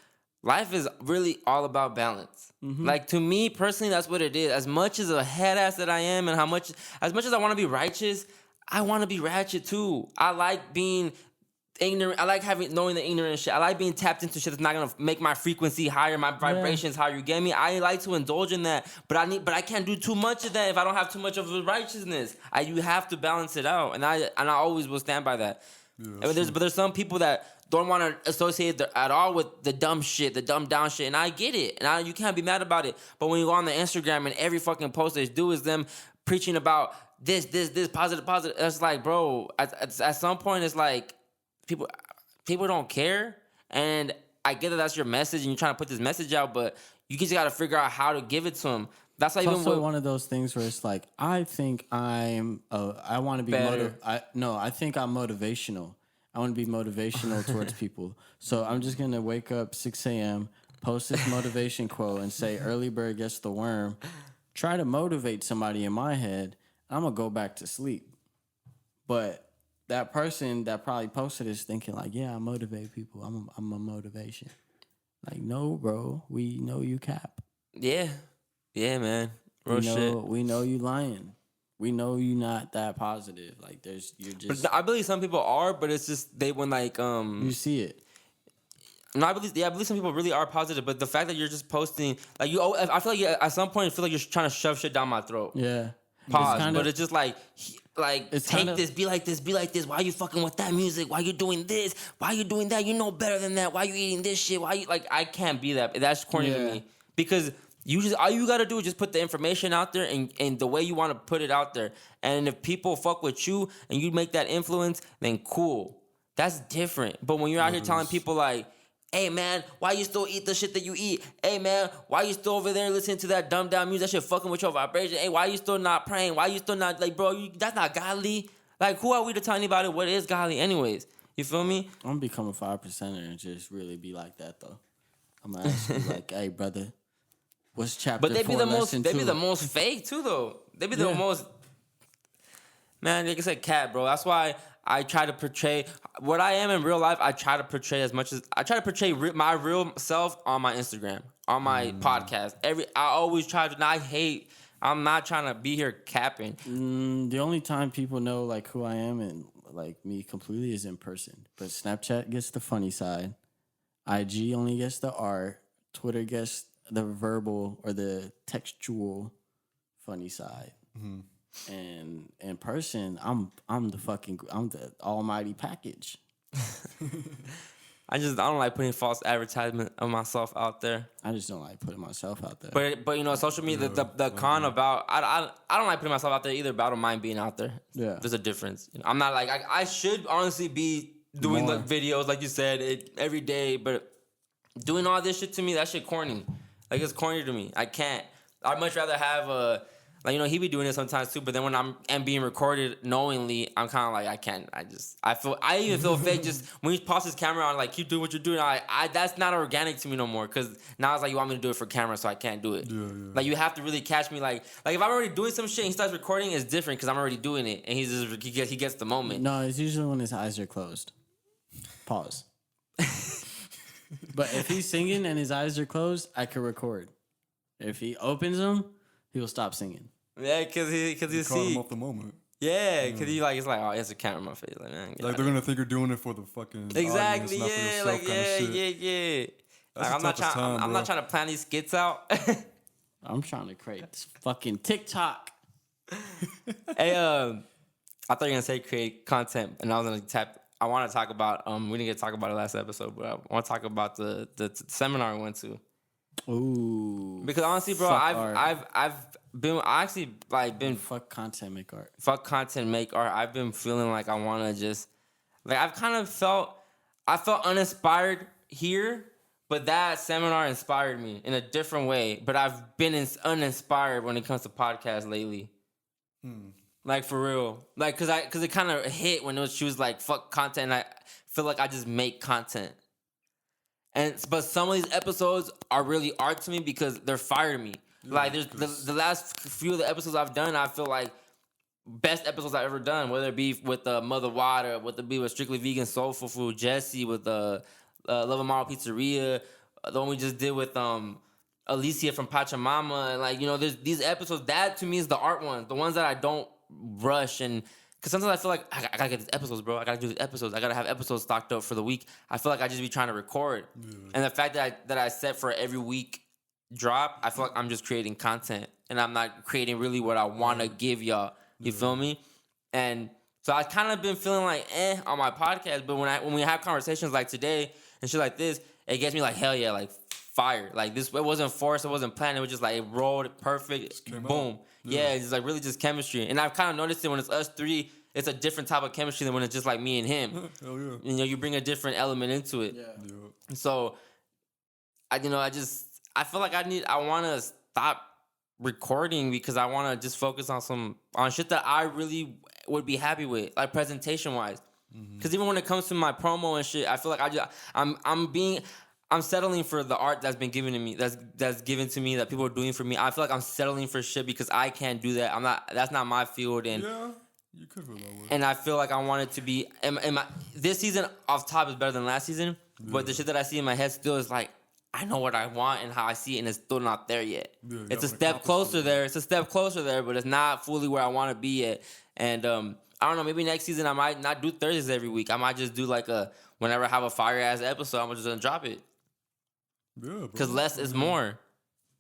[SPEAKER 2] life is really all about balance. Mm-hmm. Like to me personally, that's what it is. As much as a head ass that I am, and as much as I want to be righteous, I want to be ratchet too. I like being ignorant. I like knowing the ignorant shit. I like being tapped into shit that's not gonna make my frequency higher, my vibrations higher. You get me? I like to indulge in that, but I can't do too much of that if I don't have too much of a righteousness. You have to balance it out, and I always will stand by that. Yeah, but there's some people that don't want to associate at all with the dumb shit, the dumb down shit, and I get it, and you can't be mad about it. But when you go on the Instagram and every fucking post they do is them preaching about this positive, it's like, bro, at some point it's like. People don't care, and I get that that's your message, and you're trying to put this message out, but you just got to figure out how to give it to them. That's like
[SPEAKER 3] it's also one of those things where it's like, I think I want to be
[SPEAKER 2] better.
[SPEAKER 3] I think I'm motivational. I want to be motivational towards people. So I'm just gonna wake up 6 a.m., post this motivation quote, and say, "Early bird gets the worm." Try to motivate somebody in my head. I'm gonna go back to sleep, but. That person that probably posted is thinking like, yeah, I motivate people. I'm a motivation. Like, no, bro, we know you cap.
[SPEAKER 2] Yeah. Yeah, man. Real shit.
[SPEAKER 3] We know you lying. We know you not that positive. Like you're just.
[SPEAKER 2] But I believe some people are, but it's just they when like
[SPEAKER 3] You see it.
[SPEAKER 2] No, I believe some people really are positive, but the fact that you're just posting, like I feel like at some point I feel like you're trying to shove shit down my throat.
[SPEAKER 3] Yeah.
[SPEAKER 2] Pause. But it's just
[SPEAKER 3] It's
[SPEAKER 2] take
[SPEAKER 3] kinda,
[SPEAKER 2] this, be like this, be like this. Why you fucking with that music? Why you doing this? Why you doing that? You know better than that. Why you eating this shit? Why you I can't be that. That's corny to me because all you gotta do is just put the information out there and the way you want to put it out there. And if people fuck with you and you make that influence, then cool. That's different. But when you're out here telling people like, hey, man, why you still eat the shit that you eat? Hey, man, why you still over there listening to that dumbed down music? That shit fucking with your vibration. Hey, why you still not praying? Why you still not, like, bro, that's not godly. Like, who are we to tell anybody what is godly anyways? You feel me?
[SPEAKER 3] I'm gonna become a 5%er and just really be like that, though. I'm gonna ask you, like, hey, brother, what's chapter
[SPEAKER 2] But they be
[SPEAKER 3] 4,
[SPEAKER 2] the
[SPEAKER 3] lesson 2?
[SPEAKER 2] they be the most fake, too, though. They be the most, man, like I said, cat, bro. That's why I try to portray what I am in real life. I try to portray as much as I try to portray my real self on my Instagram, on my podcast. I always try to. I'm not trying to be here capping.
[SPEAKER 3] The only time people know like who I am and like me completely is in person. But Snapchat gets the funny side. IG only gets the art. Twitter gets the verbal or the textual funny side. Mm-hmm. And in person, I'm the almighty package.
[SPEAKER 2] I don't like putting false advertisement of myself out there.
[SPEAKER 3] I just don't like putting myself out there.
[SPEAKER 2] But you know, social media, the con about I don't like putting myself out there either, but I don't mind being out there. Yeah, there's a difference. You know, I'm not like I should honestly be doing the videos like you said every day, but doing all this shit to me, that shit corny. Like it's corny to me. I can't. I'd much rather have a. Like, you know, he be doing it sometimes too, but then when I'm being recorded knowingly, I'm kind of like, I can't. I even feel fake just when he pops his camera on, like, keep doing what you're doing. That's not organic to me no more, because now it's like, you want me to do it for camera, so I can't do it. Yeah. Like, you have to really catch me. Like if I'm already doing some shit and he starts recording, it's different because I'm already doing it, and he gets the moment.
[SPEAKER 3] No, it's usually when his eyes are closed. Pause. But if he's singing and his eyes are closed, I can record. If he opens them, he will stop singing.
[SPEAKER 2] Yeah, cause he
[SPEAKER 4] caught him off the moment.
[SPEAKER 2] Yeah, cause he like it's like, oh, it's a camera in my face. Like, man,
[SPEAKER 4] like they're gonna think you're doing it for the fucking
[SPEAKER 2] exactly.
[SPEAKER 4] Audience,
[SPEAKER 2] yeah,
[SPEAKER 4] not for yourself
[SPEAKER 2] yeah.
[SPEAKER 4] That's
[SPEAKER 2] like, I'm not trying to plan these skits out.
[SPEAKER 3] I'm trying to create this fucking TikTok.
[SPEAKER 2] Hey, I thought you were gonna say create content, and I was gonna tap. I want to talk about. We didn't get to talk about it last episode, but I want to talk about the seminar I went to.
[SPEAKER 3] Ooh.
[SPEAKER 2] Because honestly, bro, I've been
[SPEAKER 3] fuck content, make art.
[SPEAKER 2] Fuck content, make art. I've been feeling like I want to just like I felt uninspired here, but that seminar inspired me in a different way. But I've been uninspired when it comes to podcasts lately. Like for real, like cause it kind of hit when she was like fuck content. And I feel like I just make content. But some of these episodes are really art to me because they're fire to me. Yeah, like there's the last few of the episodes I've done, I feel like best episodes I've ever done. Whether it be with Mother Water, whether it be with Strictly Vegan Soulful Food, Jesse with Love Amaro Pizzeria, the one we just did with Alicia from Pachamama, and like, you know, there's these episodes that to me is the art ones, the ones that I don't rush. And because sometimes I feel like I gotta get these episodes, bro. I gotta do these episodes. I gotta have episodes stocked up for the week. I feel like I just be trying to record. And the fact that I set for every week drop, I feel like I'm just creating content. And I'm not creating really what I want to give y'all. You feel me? And so I kind of been feeling like on my podcast. But when we have conversations like today and shit like this, it gets me like, hell yeah, like fire. Like this, it wasn't forced. It wasn't planned. It was just like, it rolled perfect. Boom. Yeah, it's like really just chemistry. And I've kind of noticed it when it's us three, it's a different type of chemistry than when it's just like me and him.
[SPEAKER 4] Hell yeah.
[SPEAKER 2] You know, you bring a different element into it. Yeah. So, I feel like I want to stop recording because I want to just focus on shit that I really would be happy with, like presentation wise. Because even when it comes to my promo and shit, I feel like I'm settling for the art that's been given to me, that's given to me, that people are doing for me. I feel like I'm settling for shit because I can't do that. That's not my field. And
[SPEAKER 4] yeah, you could feel that way.
[SPEAKER 2] And I feel like I want it to be. This season off top is better than last season, but the shit that I see in my head still is like, I know what I want and how I see it, and it's still not there yet.
[SPEAKER 4] Yeah, you
[SPEAKER 2] It's a
[SPEAKER 4] haven't
[SPEAKER 2] step
[SPEAKER 4] accomplished
[SPEAKER 2] closer
[SPEAKER 4] something.
[SPEAKER 2] there. It's a step closer there, but it's not fully where I want to be yet. And I don't know. Maybe next season I might not do Thursdays every week. I might just do like whenever I have a fire ass episode, I'm just gonna drop it.
[SPEAKER 4] Yeah, bro.
[SPEAKER 2] Because less is more.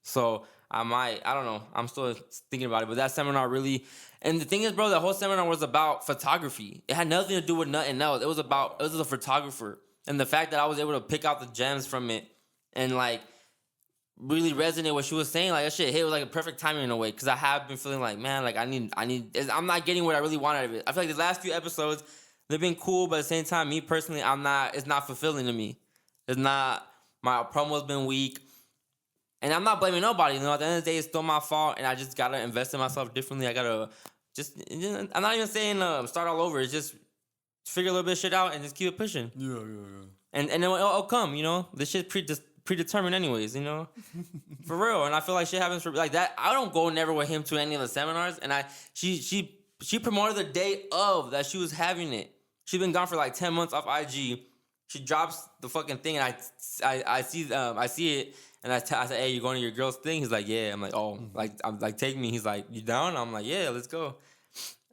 [SPEAKER 2] So I don't know. I'm still thinking about it. But that seminar really, and the thing is, bro, the whole seminar was about photography. It had nothing to do with nothing else. It was a photographer. And the fact that I was able to pick out the gems from it and like really resonate what she was saying, like that shit hit. It was like a perfect timing in a way. Because I have been feeling like, man, like I'm not getting what I really want out of it. I feel like the last few episodes, they've been cool, but at the same time, me personally, it's not fulfilling to me. It's not, my promo's been weak. And I'm not blaming nobody, you know. At the end of the day, it's still my fault, and I just gotta invest in myself differently. I gotta I'm not even saying start all over. It's just figure a little bit of shit out and just keep it pushing.
[SPEAKER 4] Yeah.
[SPEAKER 2] And then it'll come, you know. This shit's predetermined anyways, you know. For real. And I feel like shit happens for like that. I don't go never with him to any of the seminars, and she promoted the day of that she was having it. She's been gone for like 10 months off IG. She drops the fucking thing, and I see it. And I said, hey, you going to your girl's thing? He's like, yeah. I'm like, oh, I'm like, take me. He's like, you down? I'm like, yeah, let's go.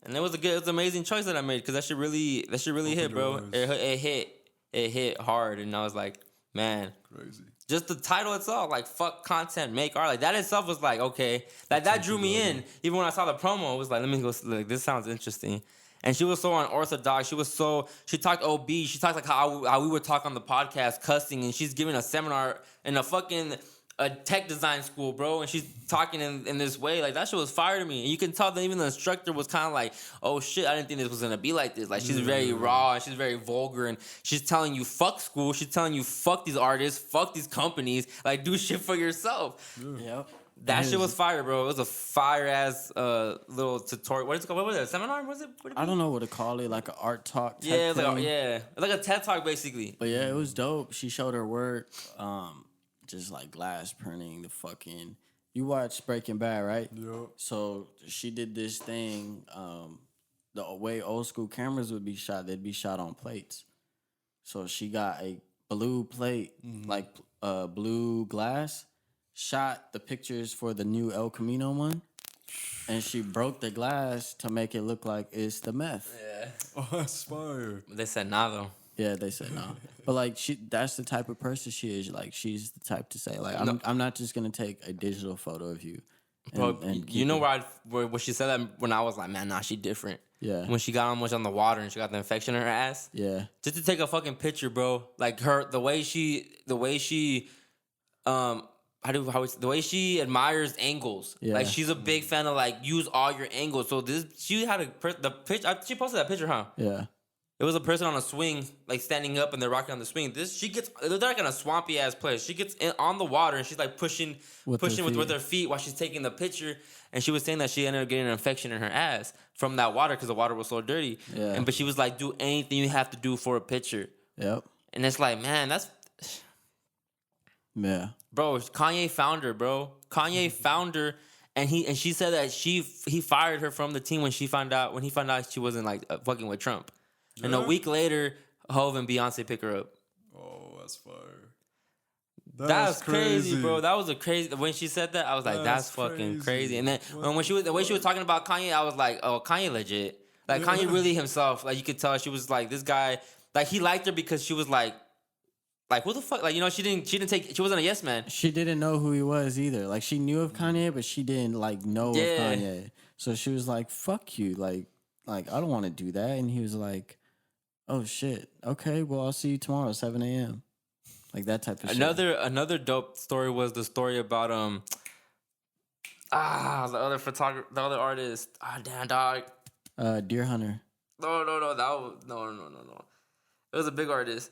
[SPEAKER 2] And it was an amazing choice that I made because that shit really hit, bro. It hit hard, and I was like, man,
[SPEAKER 4] Crazy.
[SPEAKER 2] just the title itself, like, fuck content, make art, like that itself was like, okay, like that drew me in. Even when I saw the promo, it was like, let me go. Like, this sounds interesting. And she was so unorthodox. She talked OB. She talked like how we would talk on the podcast, cussing. And she's giving a seminar in a tech design school, bro. And she's talking in this way. Like, that shit was fire to me. And you can tell that even the instructor was kind of like, oh, shit, I didn't think this was going to be like this. Like, she's very raw. And she's very vulgar. And she's telling you, fuck school. She's telling you, fuck these artists. Fuck these companies. Like, do shit for yourself.
[SPEAKER 3] Yep.
[SPEAKER 2] That shit was fire, bro. It was a fire-ass little tutorial. What is it called? What was it? A seminar? Was it?
[SPEAKER 3] I don't know what to call it, like an art talk type
[SPEAKER 2] Yeah,
[SPEAKER 3] thing.
[SPEAKER 2] it's like a TED Talk, basically.
[SPEAKER 3] But yeah, it was dope. She showed her work, just like glass printing, the fucking... You watched Breaking Bad, right?
[SPEAKER 4] Yep.
[SPEAKER 3] So she did this thing, the way old school cameras would be shot, they'd be shot on plates. So she got a blue plate, like blue glass, shot the pictures for the new El Camino one, and she broke the glass to make it look like it's the meth.
[SPEAKER 2] Yeah.
[SPEAKER 4] Oh, that's fire.
[SPEAKER 2] They said nah, though.
[SPEAKER 3] Yeah, they said no. But like that's the type of person she is. Like, she's the type to say, like, I'm not just gonna take a digital photo of you.
[SPEAKER 2] Bro, you know where she said that when I was like, man, nah, she different.
[SPEAKER 3] Yeah.
[SPEAKER 2] When she got almost on the water and she got the infection in her ass.
[SPEAKER 3] Yeah.
[SPEAKER 2] Just to take a fucking picture, bro. Like the way she the way she admires angles.
[SPEAKER 3] Yeah.
[SPEAKER 2] Like, she's a big fan of like use all your angles. So she had the picture. She posted that picture, huh?
[SPEAKER 3] Yeah.
[SPEAKER 2] It was a person on a swing, like standing up, and they're rocking on the swing. They're like in a swampy ass place. She gets on the water and she's like pushing with her feet while she's taking the picture. And she was saying that she ended up getting an infection in her ass from that water because the water was so dirty.
[SPEAKER 3] Yeah.
[SPEAKER 2] But she was like, do anything you have to do for a picture.
[SPEAKER 3] Yep.
[SPEAKER 2] And it's like, man, that's...
[SPEAKER 3] Yeah.
[SPEAKER 2] Bro, Kanye found her, bro. Kanye found her, and she said that he fired her from the team when he found out she wasn't like fucking with Trump. Yeah. And a week later, Hov and Beyonce pick her up.
[SPEAKER 4] Oh, that's fire.
[SPEAKER 2] That's crazy, bro. That was a crazy. When she said that, I was like, "That's fucking crazy." And then the way she was talking about Kanye, I was like, "Oh, Kanye legit." Like, Kanye really himself. Like, you could tell she was like, this guy. Like, he liked her because she was like, who the fuck? Like, you know, she wasn't a yes man.
[SPEAKER 3] She didn't know who he was either. Like, she knew of Kanye, but she didn't like know of Kanye. So she was like, "Fuck you!" Like I don't want to do that. And he was like, "Oh shit, okay, well, I'll see you tomorrow at 7 a.m." Like, that type of shit.
[SPEAKER 2] Another dope story was the story about the other artist. Damn, dog.
[SPEAKER 3] Deer Hunter.
[SPEAKER 2] No. No. It was a big artist.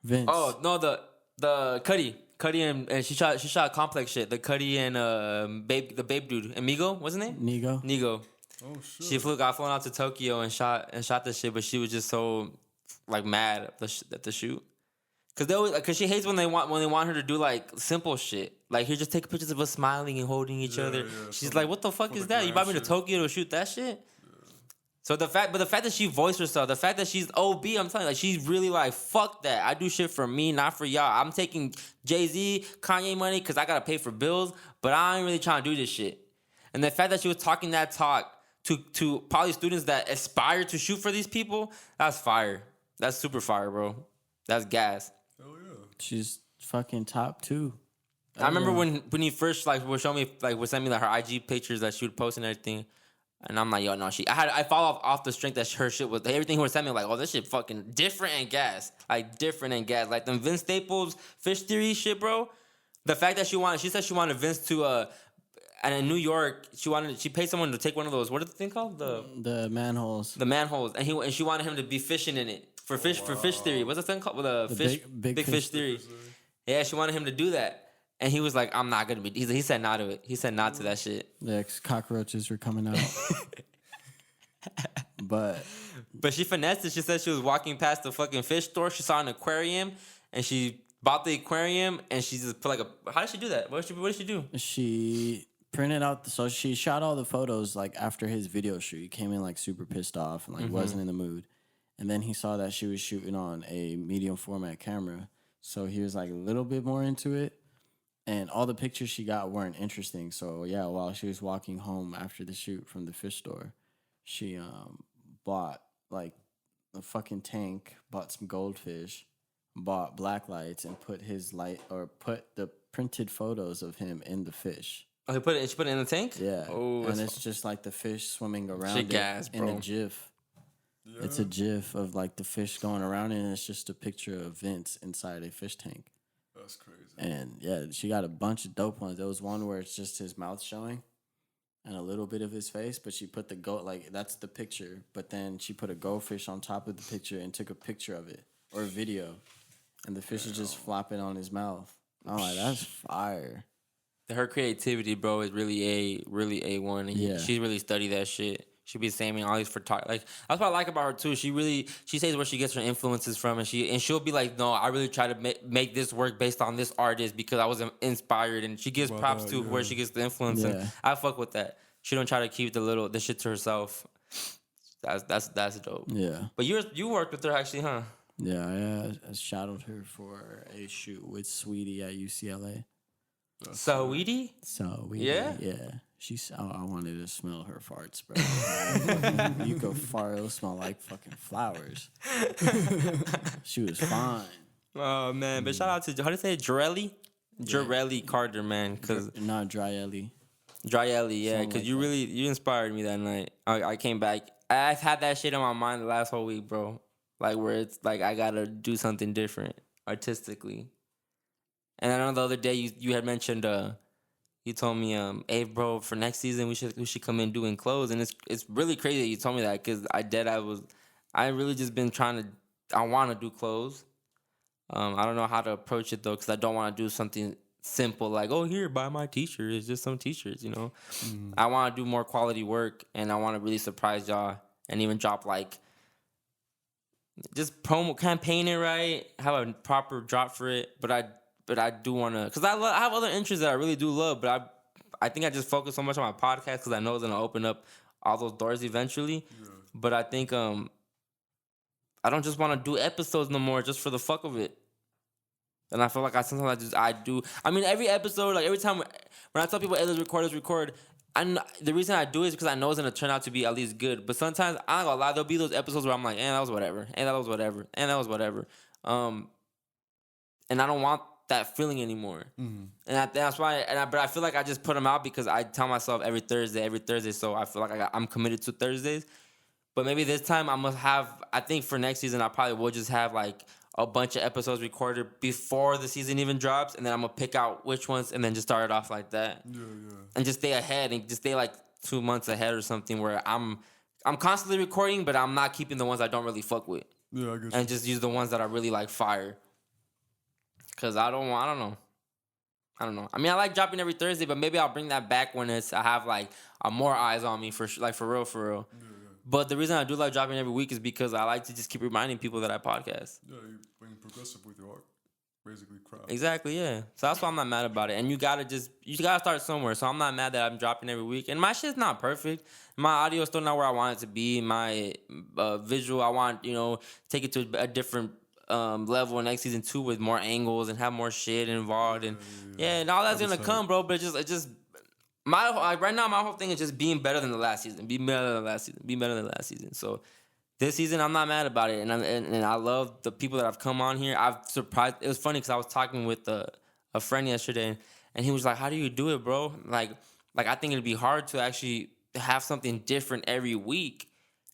[SPEAKER 3] Vince.
[SPEAKER 2] Oh no, the Cuddy and she shot complex shit. The Cuddy and the Babe dude, Amigo, what's his name? Nigo.
[SPEAKER 4] Oh shit.
[SPEAKER 2] She got flown out to Tokyo and shot the shit, but she was just so like mad at the shoot. Cause she hates when they want her to do like simple shit. Like, here, just take pictures of us smiling and holding each other.
[SPEAKER 4] Yeah,
[SPEAKER 2] She's like, what the fuck is that? You brought me to Tokyo to shoot that shit? So the fact that she voiced herself, the fact that she's OB, I'm telling you, like she's really like, fuck that. I do shit for me, not for y'all. I'm taking Jay-Z, Kanye money because I gotta pay for bills, but I ain't really trying to do this shit. And the fact that she was talking that talk to poly students that aspire to shoot for these people, that's fire. That's super fire, bro. That's gas.
[SPEAKER 4] Hell yeah.
[SPEAKER 3] She's fucking top 2.
[SPEAKER 2] I remember when he first like would show me like would send me like her IG pictures that she would post and everything. And I'm like, yo, no, I follow off the strength that her shit was everything he was sending me, like, oh, this shit fucking different and gas. Like different and gas. Like them Vince Staples fish theory shit, bro. The fact that she said she wanted Vince to and in New York, she paid someone to take one of those, what is the thing called?
[SPEAKER 3] The manholes.
[SPEAKER 2] The manholes. And she wanted him to be fishing in it. For fish theory. What's the thing called? With big fish theory. Yeah, she wanted him to do that. And he was like, I'm not gonna be. He said no to it. He said not to that shit.
[SPEAKER 3] The cockroaches were coming out. But
[SPEAKER 2] she finessed it. She said she was walking past the fucking fish store. She saw an aquarium, and she bought the aquarium, and she just put like a. How did she do that? What did she do?
[SPEAKER 3] She printed out. So she shot all the photos like after his video shoot. He came in like super pissed off and like wasn't in the mood. And then he saw that she was shooting on a medium format camera, so he was like a little bit more into it. And all the pictures she got weren't interesting. So, yeah, while she was walking home after the shoot from the fish store, she bought, like, a fucking tank, bought some goldfish, bought black lights, and put the printed photos of him in the fish.
[SPEAKER 2] Oh, she put it in the tank?
[SPEAKER 3] Yeah.
[SPEAKER 2] Oh,
[SPEAKER 3] and it's just, like, the fish swimming around
[SPEAKER 2] shit
[SPEAKER 3] it
[SPEAKER 2] gas,
[SPEAKER 3] in
[SPEAKER 2] bro.
[SPEAKER 3] a GIF.
[SPEAKER 4] Yeah.
[SPEAKER 3] It's a GIF of, like, the fish going around it, and it's just a picture of Vince inside a fish tank.
[SPEAKER 4] That's crazy.
[SPEAKER 3] And yeah, she got a bunch of dope ones. There was one where it's just his mouth showing and a little bit of his face, but she put the that's the picture. But then she put a goldfish on top of the picture and took a picture of it or a video. And the fish is just flopping on his mouth. I'm like, that's fire.
[SPEAKER 2] Her creativity, bro, is really A1. And
[SPEAKER 3] Yeah.
[SPEAKER 2] she really studied that shit. She be saying all these like that's what I like about her too. She says where she gets her influences from, and she'll be like, no, I really try to make this work based on this artist because I was inspired, and she gives props to where she gets the influence.
[SPEAKER 3] Yeah.
[SPEAKER 2] And I fuck with that. She don't try to keep the shit to herself. That's dope.
[SPEAKER 3] Yeah.
[SPEAKER 2] But you worked with her actually, huh?
[SPEAKER 3] Yeah, I shadowed her for a shoot with Sweetie at UCLA.
[SPEAKER 2] Saweetie?
[SPEAKER 3] So
[SPEAKER 2] Yeah?
[SPEAKER 3] Yeah. I wanted to smell her farts, bro. You go fart, it'll smell like fucking flowers. She was fine.
[SPEAKER 2] Oh man, but shout out to how do you say it? Jarelli? Jarelli Carter, man.
[SPEAKER 3] Not Dry Ellie.
[SPEAKER 2] Dryelli, yeah,
[SPEAKER 3] Something
[SPEAKER 2] because
[SPEAKER 3] like
[SPEAKER 2] you inspired me that night. I came back. I've had that shit on my mind the last whole week, bro. Like where it's like I gotta do something different artistically. And I know the other day you had mentioned you told me hey bro, for next season we should come in doing clothes, and it's really crazy that you told me that because I really just been I want to do clothes. I don't know how to approach it though because I don't want to do something simple like, oh, here, buy my t-shirt. It's just some t-shirts, you know. I want to do more quality work, and I want to really surprise y'all and even drop like just promo campaign it right, have a proper drop for it. But I do want to, because I have other interests that I really do love, but I think I just focus so much on my podcast because I know it's going to open up all those doors eventually. Yeah. But I think I don't just want to do episodes no more just for the fuck of it. And I feel like I do. I mean, every episode, like every time when I tell people, hey, let's record, the reason I do it is because I know it's going to turn out to be at least good. But sometimes, I'm not going to lie, there'll be those episodes where I'm like, that was whatever. And that was whatever. And that was whatever. And I don't want that feeling anymore. Mm-hmm. And that's why, but I feel like I just put them out because I tell myself every Thursday. So I feel like I'm committed to Thursdays. But maybe this time I think for next season, I probably will just have like a bunch of episodes recorded before the season even drops. And then I'm going to pick out which ones and then just start it off like that. Yeah. And just stay ahead and just stay like 2 months ahead or something where I'm constantly recording, but I'm not keeping the ones I don't really fuck with. Yeah, I guess. And just use the ones that I really like fire. Because I don't know. I mean, I like dropping every Thursday, but maybe I'll bring that back when I have like more eyes on me for real. Yeah. But the reason I do like dropping every week is because I like to just keep reminding people that I podcast.
[SPEAKER 4] Yeah, you're being progressive with your art. basically crap.
[SPEAKER 2] Exactly, yeah. So that's why I'm not mad about it. And you gotta start somewhere. So I'm not mad that I'm dropping every week. And my shit's not perfect. My audio is still not where I want it to be. My visual, I want, take it to a different level next season 2 with more angles and have more shit involved. And and all that's gonna come, bro. But it just right now my whole thing is just being better than the last season. Be better than the last season. Be better than the last season. So this season, I'm not mad about it, and I love the people that have come on here. I've surprised. It was funny because I was talking with a friend yesterday, and he was like, "How do you do it, bro? Like I think it'd be hard to actually have something different every week."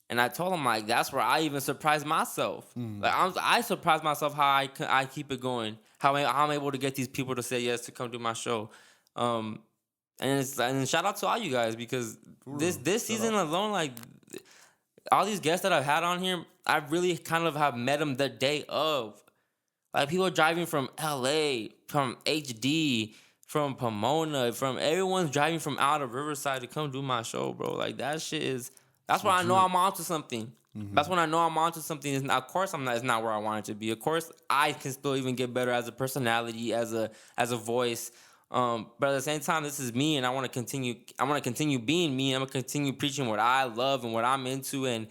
[SPEAKER 2] And I told him like that's where I even surprised myself. Like I surprised myself how I keep it going. How I'm able to get these people to say yes to come do my show. And shout out to all you guys because this season alone, like. All these guests that I've had on here, I really kind of have met them the day of. Like people driving from LA, from HD, from Pomona, from everyone's driving from out of Riverside to come do my show, bro. Like that shit that's when I know I'm onto something. That's when I know I'm onto something. Of course, it's not where I want it to be. Of course, I can still even get better as a personality, as a voice. But at the same time, this is me, and I want to continue. I want to continue being me. I'm gonna continue preaching what I love and what I'm into, and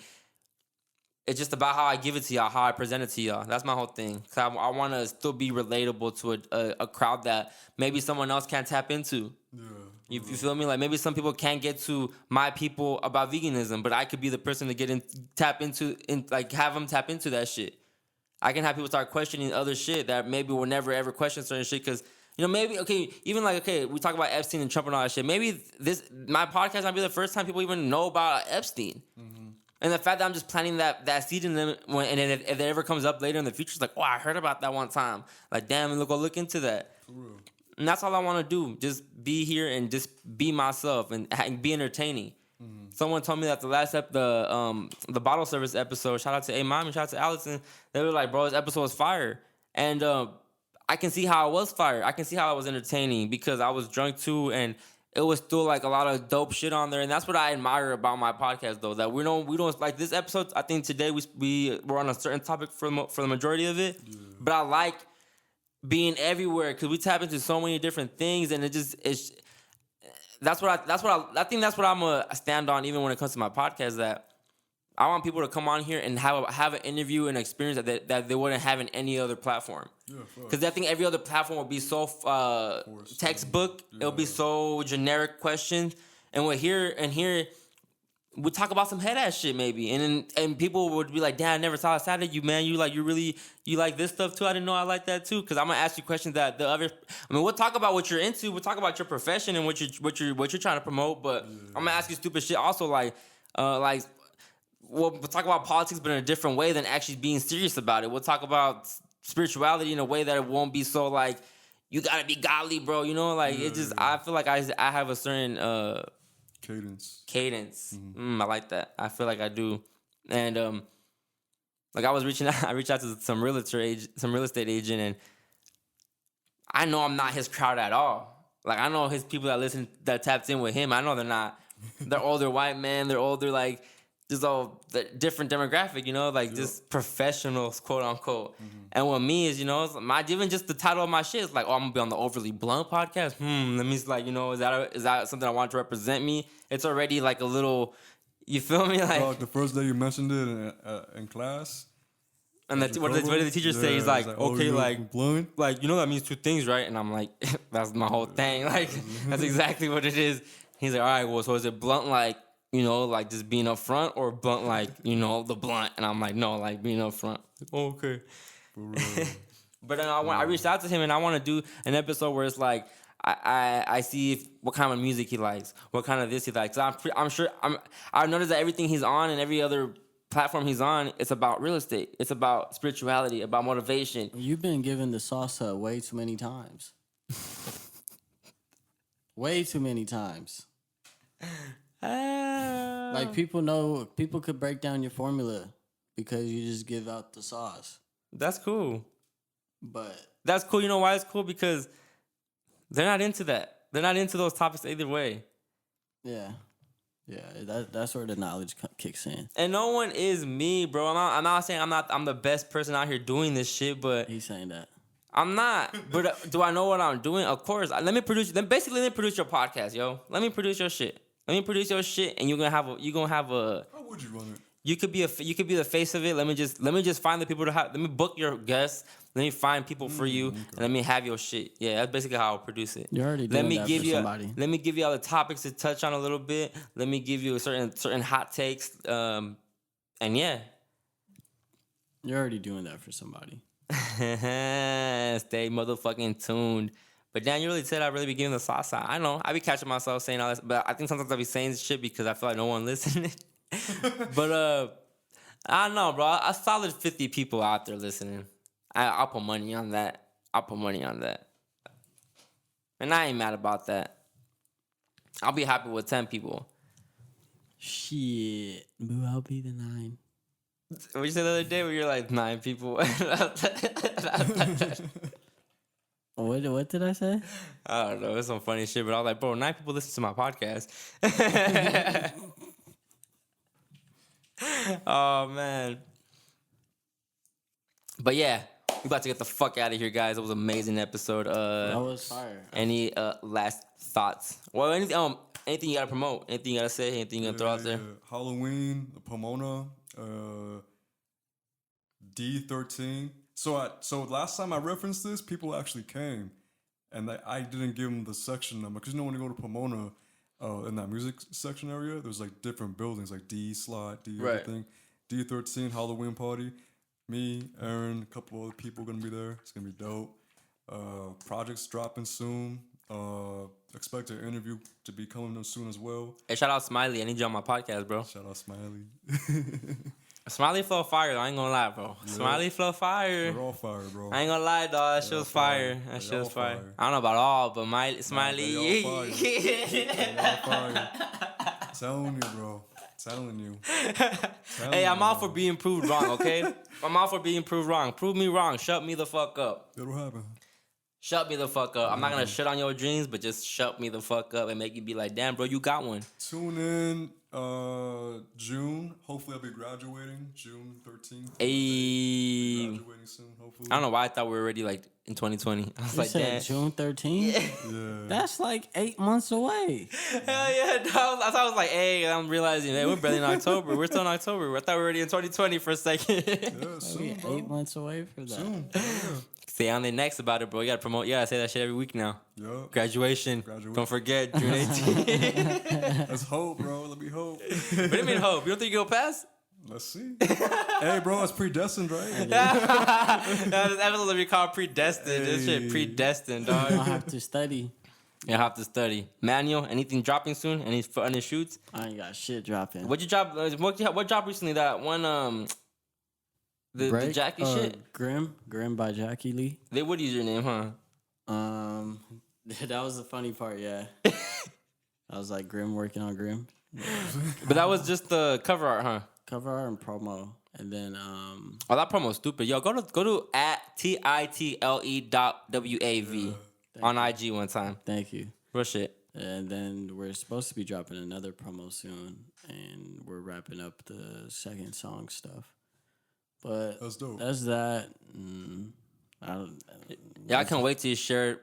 [SPEAKER 2] it's just about how I give it to y'all, how I present it to y'all. That's my whole thing. Cause I want to still be relatable to a crowd that maybe someone else can't tap into. Yeah. You feel me? Like maybe some people can't get to my people about veganism, but I could be the person to have them tap into that shit. I can have people start questioning other shit that maybe will never ever question certain shit because. Maybe, we talk about Epstein and Trump and all that shit. Maybe my podcast might be the first time people even know about Epstein. And the fact that I'm just planting that seed in them, and then if it ever comes up later in the future, it's like, oh, I heard about that one time. Like, damn, look into that. For real. And that's all I want to do. Just be here and just be myself and be entertaining. Someone told me that the last the bottle service episode, shout out to A-Mom and shout out to Allison, they were like, bro, this episode was fire. And, I can see how I was fired. I can see how I was entertaining because I was drunk too, and it was still like a lot of dope shit on there. And that's what I admire about my podcast, though. That we don't like this episode. I think today we're on a certain topic for the majority of it, but I like being everywhere because we tap into so many different things, and I think that's what I'm gonna stand on even when it comes to my podcast. That I want people to come on here and have an interview and experience that they wouldn't have in any other platform. Because I think every other platform will be so textbook. Yeah. It'll be so generic questions. And here, we talk about some head ass shit maybe. And people would be like, damn, I never saw a side of you, man. You like this stuff too? I didn't know I like that too. Because I'm gonna ask you questions that we'll talk about what you're into. We'll talk about your profession and what you're trying to promote. But I'm gonna ask you stupid shit also we'll talk about politics, but in a different way than actually being serious about it. We'll talk about spirituality in a way that it won't be so like, you gotta be godly, bro. I feel like I have a certain
[SPEAKER 4] cadence.
[SPEAKER 2] I like that. I feel like I do. And I reached out to some real estate agent, and I know I'm not his crowd at all. Like I know his people that tapped in with him. I know they're not. They're older white men. They're older just all the different demographic, just professionals, quote unquote. And what me is, even just the title of my shit is like, oh, I'm gonna be on the Overly Blunt podcast. That means is that something I want to represent me? It's already like a little, you feel me? Like
[SPEAKER 4] the first day you mentioned it in class.
[SPEAKER 2] And what did the teacher say? He's like, okay, blunt? That means two things, right? And I'm like, that's my whole thing. Like, that's exactly what it is. He's like, all right, well, so is it blunt just being up front, or blunt the blunt? And I'm like, no, like being up front. Oh, okay. But then I reached out to him, and I want to do an episode where it's like I see what kind of music he likes, what kind of this he likes. I've noticed that everything he's on and every other platform he's on, it's about real estate. It's about spirituality, about motivation.
[SPEAKER 3] You've been given the salsa way too many times. Way too many times. Like people could break down your formula because you just give out the sauce.
[SPEAKER 2] That's cool.
[SPEAKER 3] But
[SPEAKER 2] that's cool. You know why it's cool? Because they're not into that. They're not into those topics either way.
[SPEAKER 3] Yeah. That's where the knowledge kicks in.
[SPEAKER 2] And no one is me, bro. I'm not saying I'm the best person out here doing this shit, but
[SPEAKER 3] he's saying that.
[SPEAKER 2] I'm not. But do I know what I'm doing? Of course. Let me produce your podcast, yo. Let me produce your shit. And you're gonna have a.
[SPEAKER 4] How would you run it?
[SPEAKER 2] You could be the face of it. Let me just find the people to have. Let me book your guests. Let me find people for you, and let me have your shit. Yeah, that's basically how I'll produce it.
[SPEAKER 3] You're already doing that for somebody.
[SPEAKER 2] Let me give you all the topics to touch on a little bit. Let me give you certain hot takes. And yeah,
[SPEAKER 3] you're already doing that for somebody.
[SPEAKER 2] Stay motherfucking tuned. But Dan, you really said I really be giving the sauce out. I know I be catching myself saying all this, but I think sometimes I be saying this shit because I feel like no one listening. But I don't know, bro. A solid 50 people out there listening. I'll put money on that. And I ain't mad about that. I'll be happy with 10 people.
[SPEAKER 3] Shit. Boo, I'll be the 9.
[SPEAKER 2] What you said the other day where you're like 9 people?
[SPEAKER 3] What did I say?
[SPEAKER 2] I don't know. It's some funny shit, but I was like, bro, 9 people listen to my podcast. Oh, man. But yeah, we about to get the fuck out of here, guys. It was an amazing episode.
[SPEAKER 3] That was fire.
[SPEAKER 2] Any last thoughts? Well, anything you gotta promote? Anything you gotta say? Anything you gotta throw out there?
[SPEAKER 4] Halloween, Pomona, D13. So last time I referenced this, people actually came, and I didn't give them the section number because when you go to Pomona, in that music section area, there's like different buildings like D slot, D everything. D13 Halloween party. Me, Aaron, a couple other people gonna be there. It's gonna be dope. Projects dropping soon. Expect an interview to be coming soon as well.
[SPEAKER 2] Hey, shout out Smiley. I need you on my podcast, bro.
[SPEAKER 4] Shout out Smiley.
[SPEAKER 2] Smiley flow fire. I ain't gonna lie, bro. Yeah. Smiley flow fire.
[SPEAKER 4] We're all fire, bro.
[SPEAKER 2] I ain't gonna lie, dog. That shit was fire. That shit was fire. I don't know about all, but Smiley.
[SPEAKER 4] They all fire. Telling you, bro. Telling you.
[SPEAKER 2] Hey, I'm out for being proved wrong, okay? I'm out for being proved wrong. Prove me wrong. Shut me the fuck up.
[SPEAKER 4] It'll happen.
[SPEAKER 2] Shut me the fuck up. I'm not gonna shit on your dreams, but just shut me the fuck up and make you be like, damn, bro, you got one.
[SPEAKER 4] Tune in June. Hopefully I'll be graduating June 13th.
[SPEAKER 2] Hey.
[SPEAKER 4] Graduating soon, hopefully.
[SPEAKER 2] I don't know why I thought we were already like in 2020. I was
[SPEAKER 3] you
[SPEAKER 2] like,
[SPEAKER 3] said
[SPEAKER 2] damn.
[SPEAKER 3] June 13th?
[SPEAKER 4] Yeah.
[SPEAKER 3] That's like 8 months away.
[SPEAKER 2] Hell yeah. I was like, hey, I'm realizing, hey, we're barely in October. We're still in October. I thought we were already in 2020 for a second.
[SPEAKER 4] Yeah, soon, bro.
[SPEAKER 3] 8 months away for that.
[SPEAKER 4] Soon. Yeah.
[SPEAKER 2] Stay on the next about it, bro. You gotta promote. You gotta say that shit every week now.
[SPEAKER 4] Yup.
[SPEAKER 2] Graduation. Don't forget, June 18th.
[SPEAKER 4] Let's hope, bro. Let me hope.
[SPEAKER 2] What do you mean hope? You don't think you'll pass?
[SPEAKER 4] Let's see. Hey, bro, it's predestined, right?
[SPEAKER 2] This episode will be called Predestined. This shit predestined, dog.
[SPEAKER 3] I'll have to study.
[SPEAKER 2] You'll have to study. Manuel, anything dropping soon? Any shoots?
[SPEAKER 3] I ain't got shit dropping.
[SPEAKER 2] What'd you drop? What dropped recently? That one, the Jackie shit?
[SPEAKER 3] Grim by Jackie Lee.
[SPEAKER 2] They would use your name, huh?
[SPEAKER 3] That was the funny part, yeah. I was like Grim working on Grim.
[SPEAKER 2] But that was just the cover art, huh?
[SPEAKER 3] Cover art and promo. And then
[SPEAKER 2] oh, that promo's stupid. Yo, go to @title.wav on IG one time.
[SPEAKER 3] Thank you.
[SPEAKER 2] Real shit.
[SPEAKER 3] And then we're supposed to be dropping another promo soon, and we're wrapping up the second song stuff. But
[SPEAKER 4] that's dope.
[SPEAKER 3] That's that.
[SPEAKER 2] I can't wait till you share.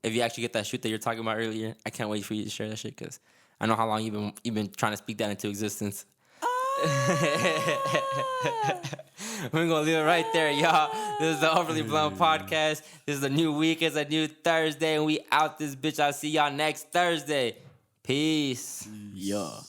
[SPEAKER 2] If you actually get that shoot that you're talking about earlier, I can't wait for you to share that shit because I know how long you've been trying to speak that into existence. We're gonna leave it right there, y'all. This is the Overly Blunt Podcast. This is a new week. It's a new Thursday, and we out this bitch. I'll see y'all next Thursday. Peace.
[SPEAKER 3] Yeah.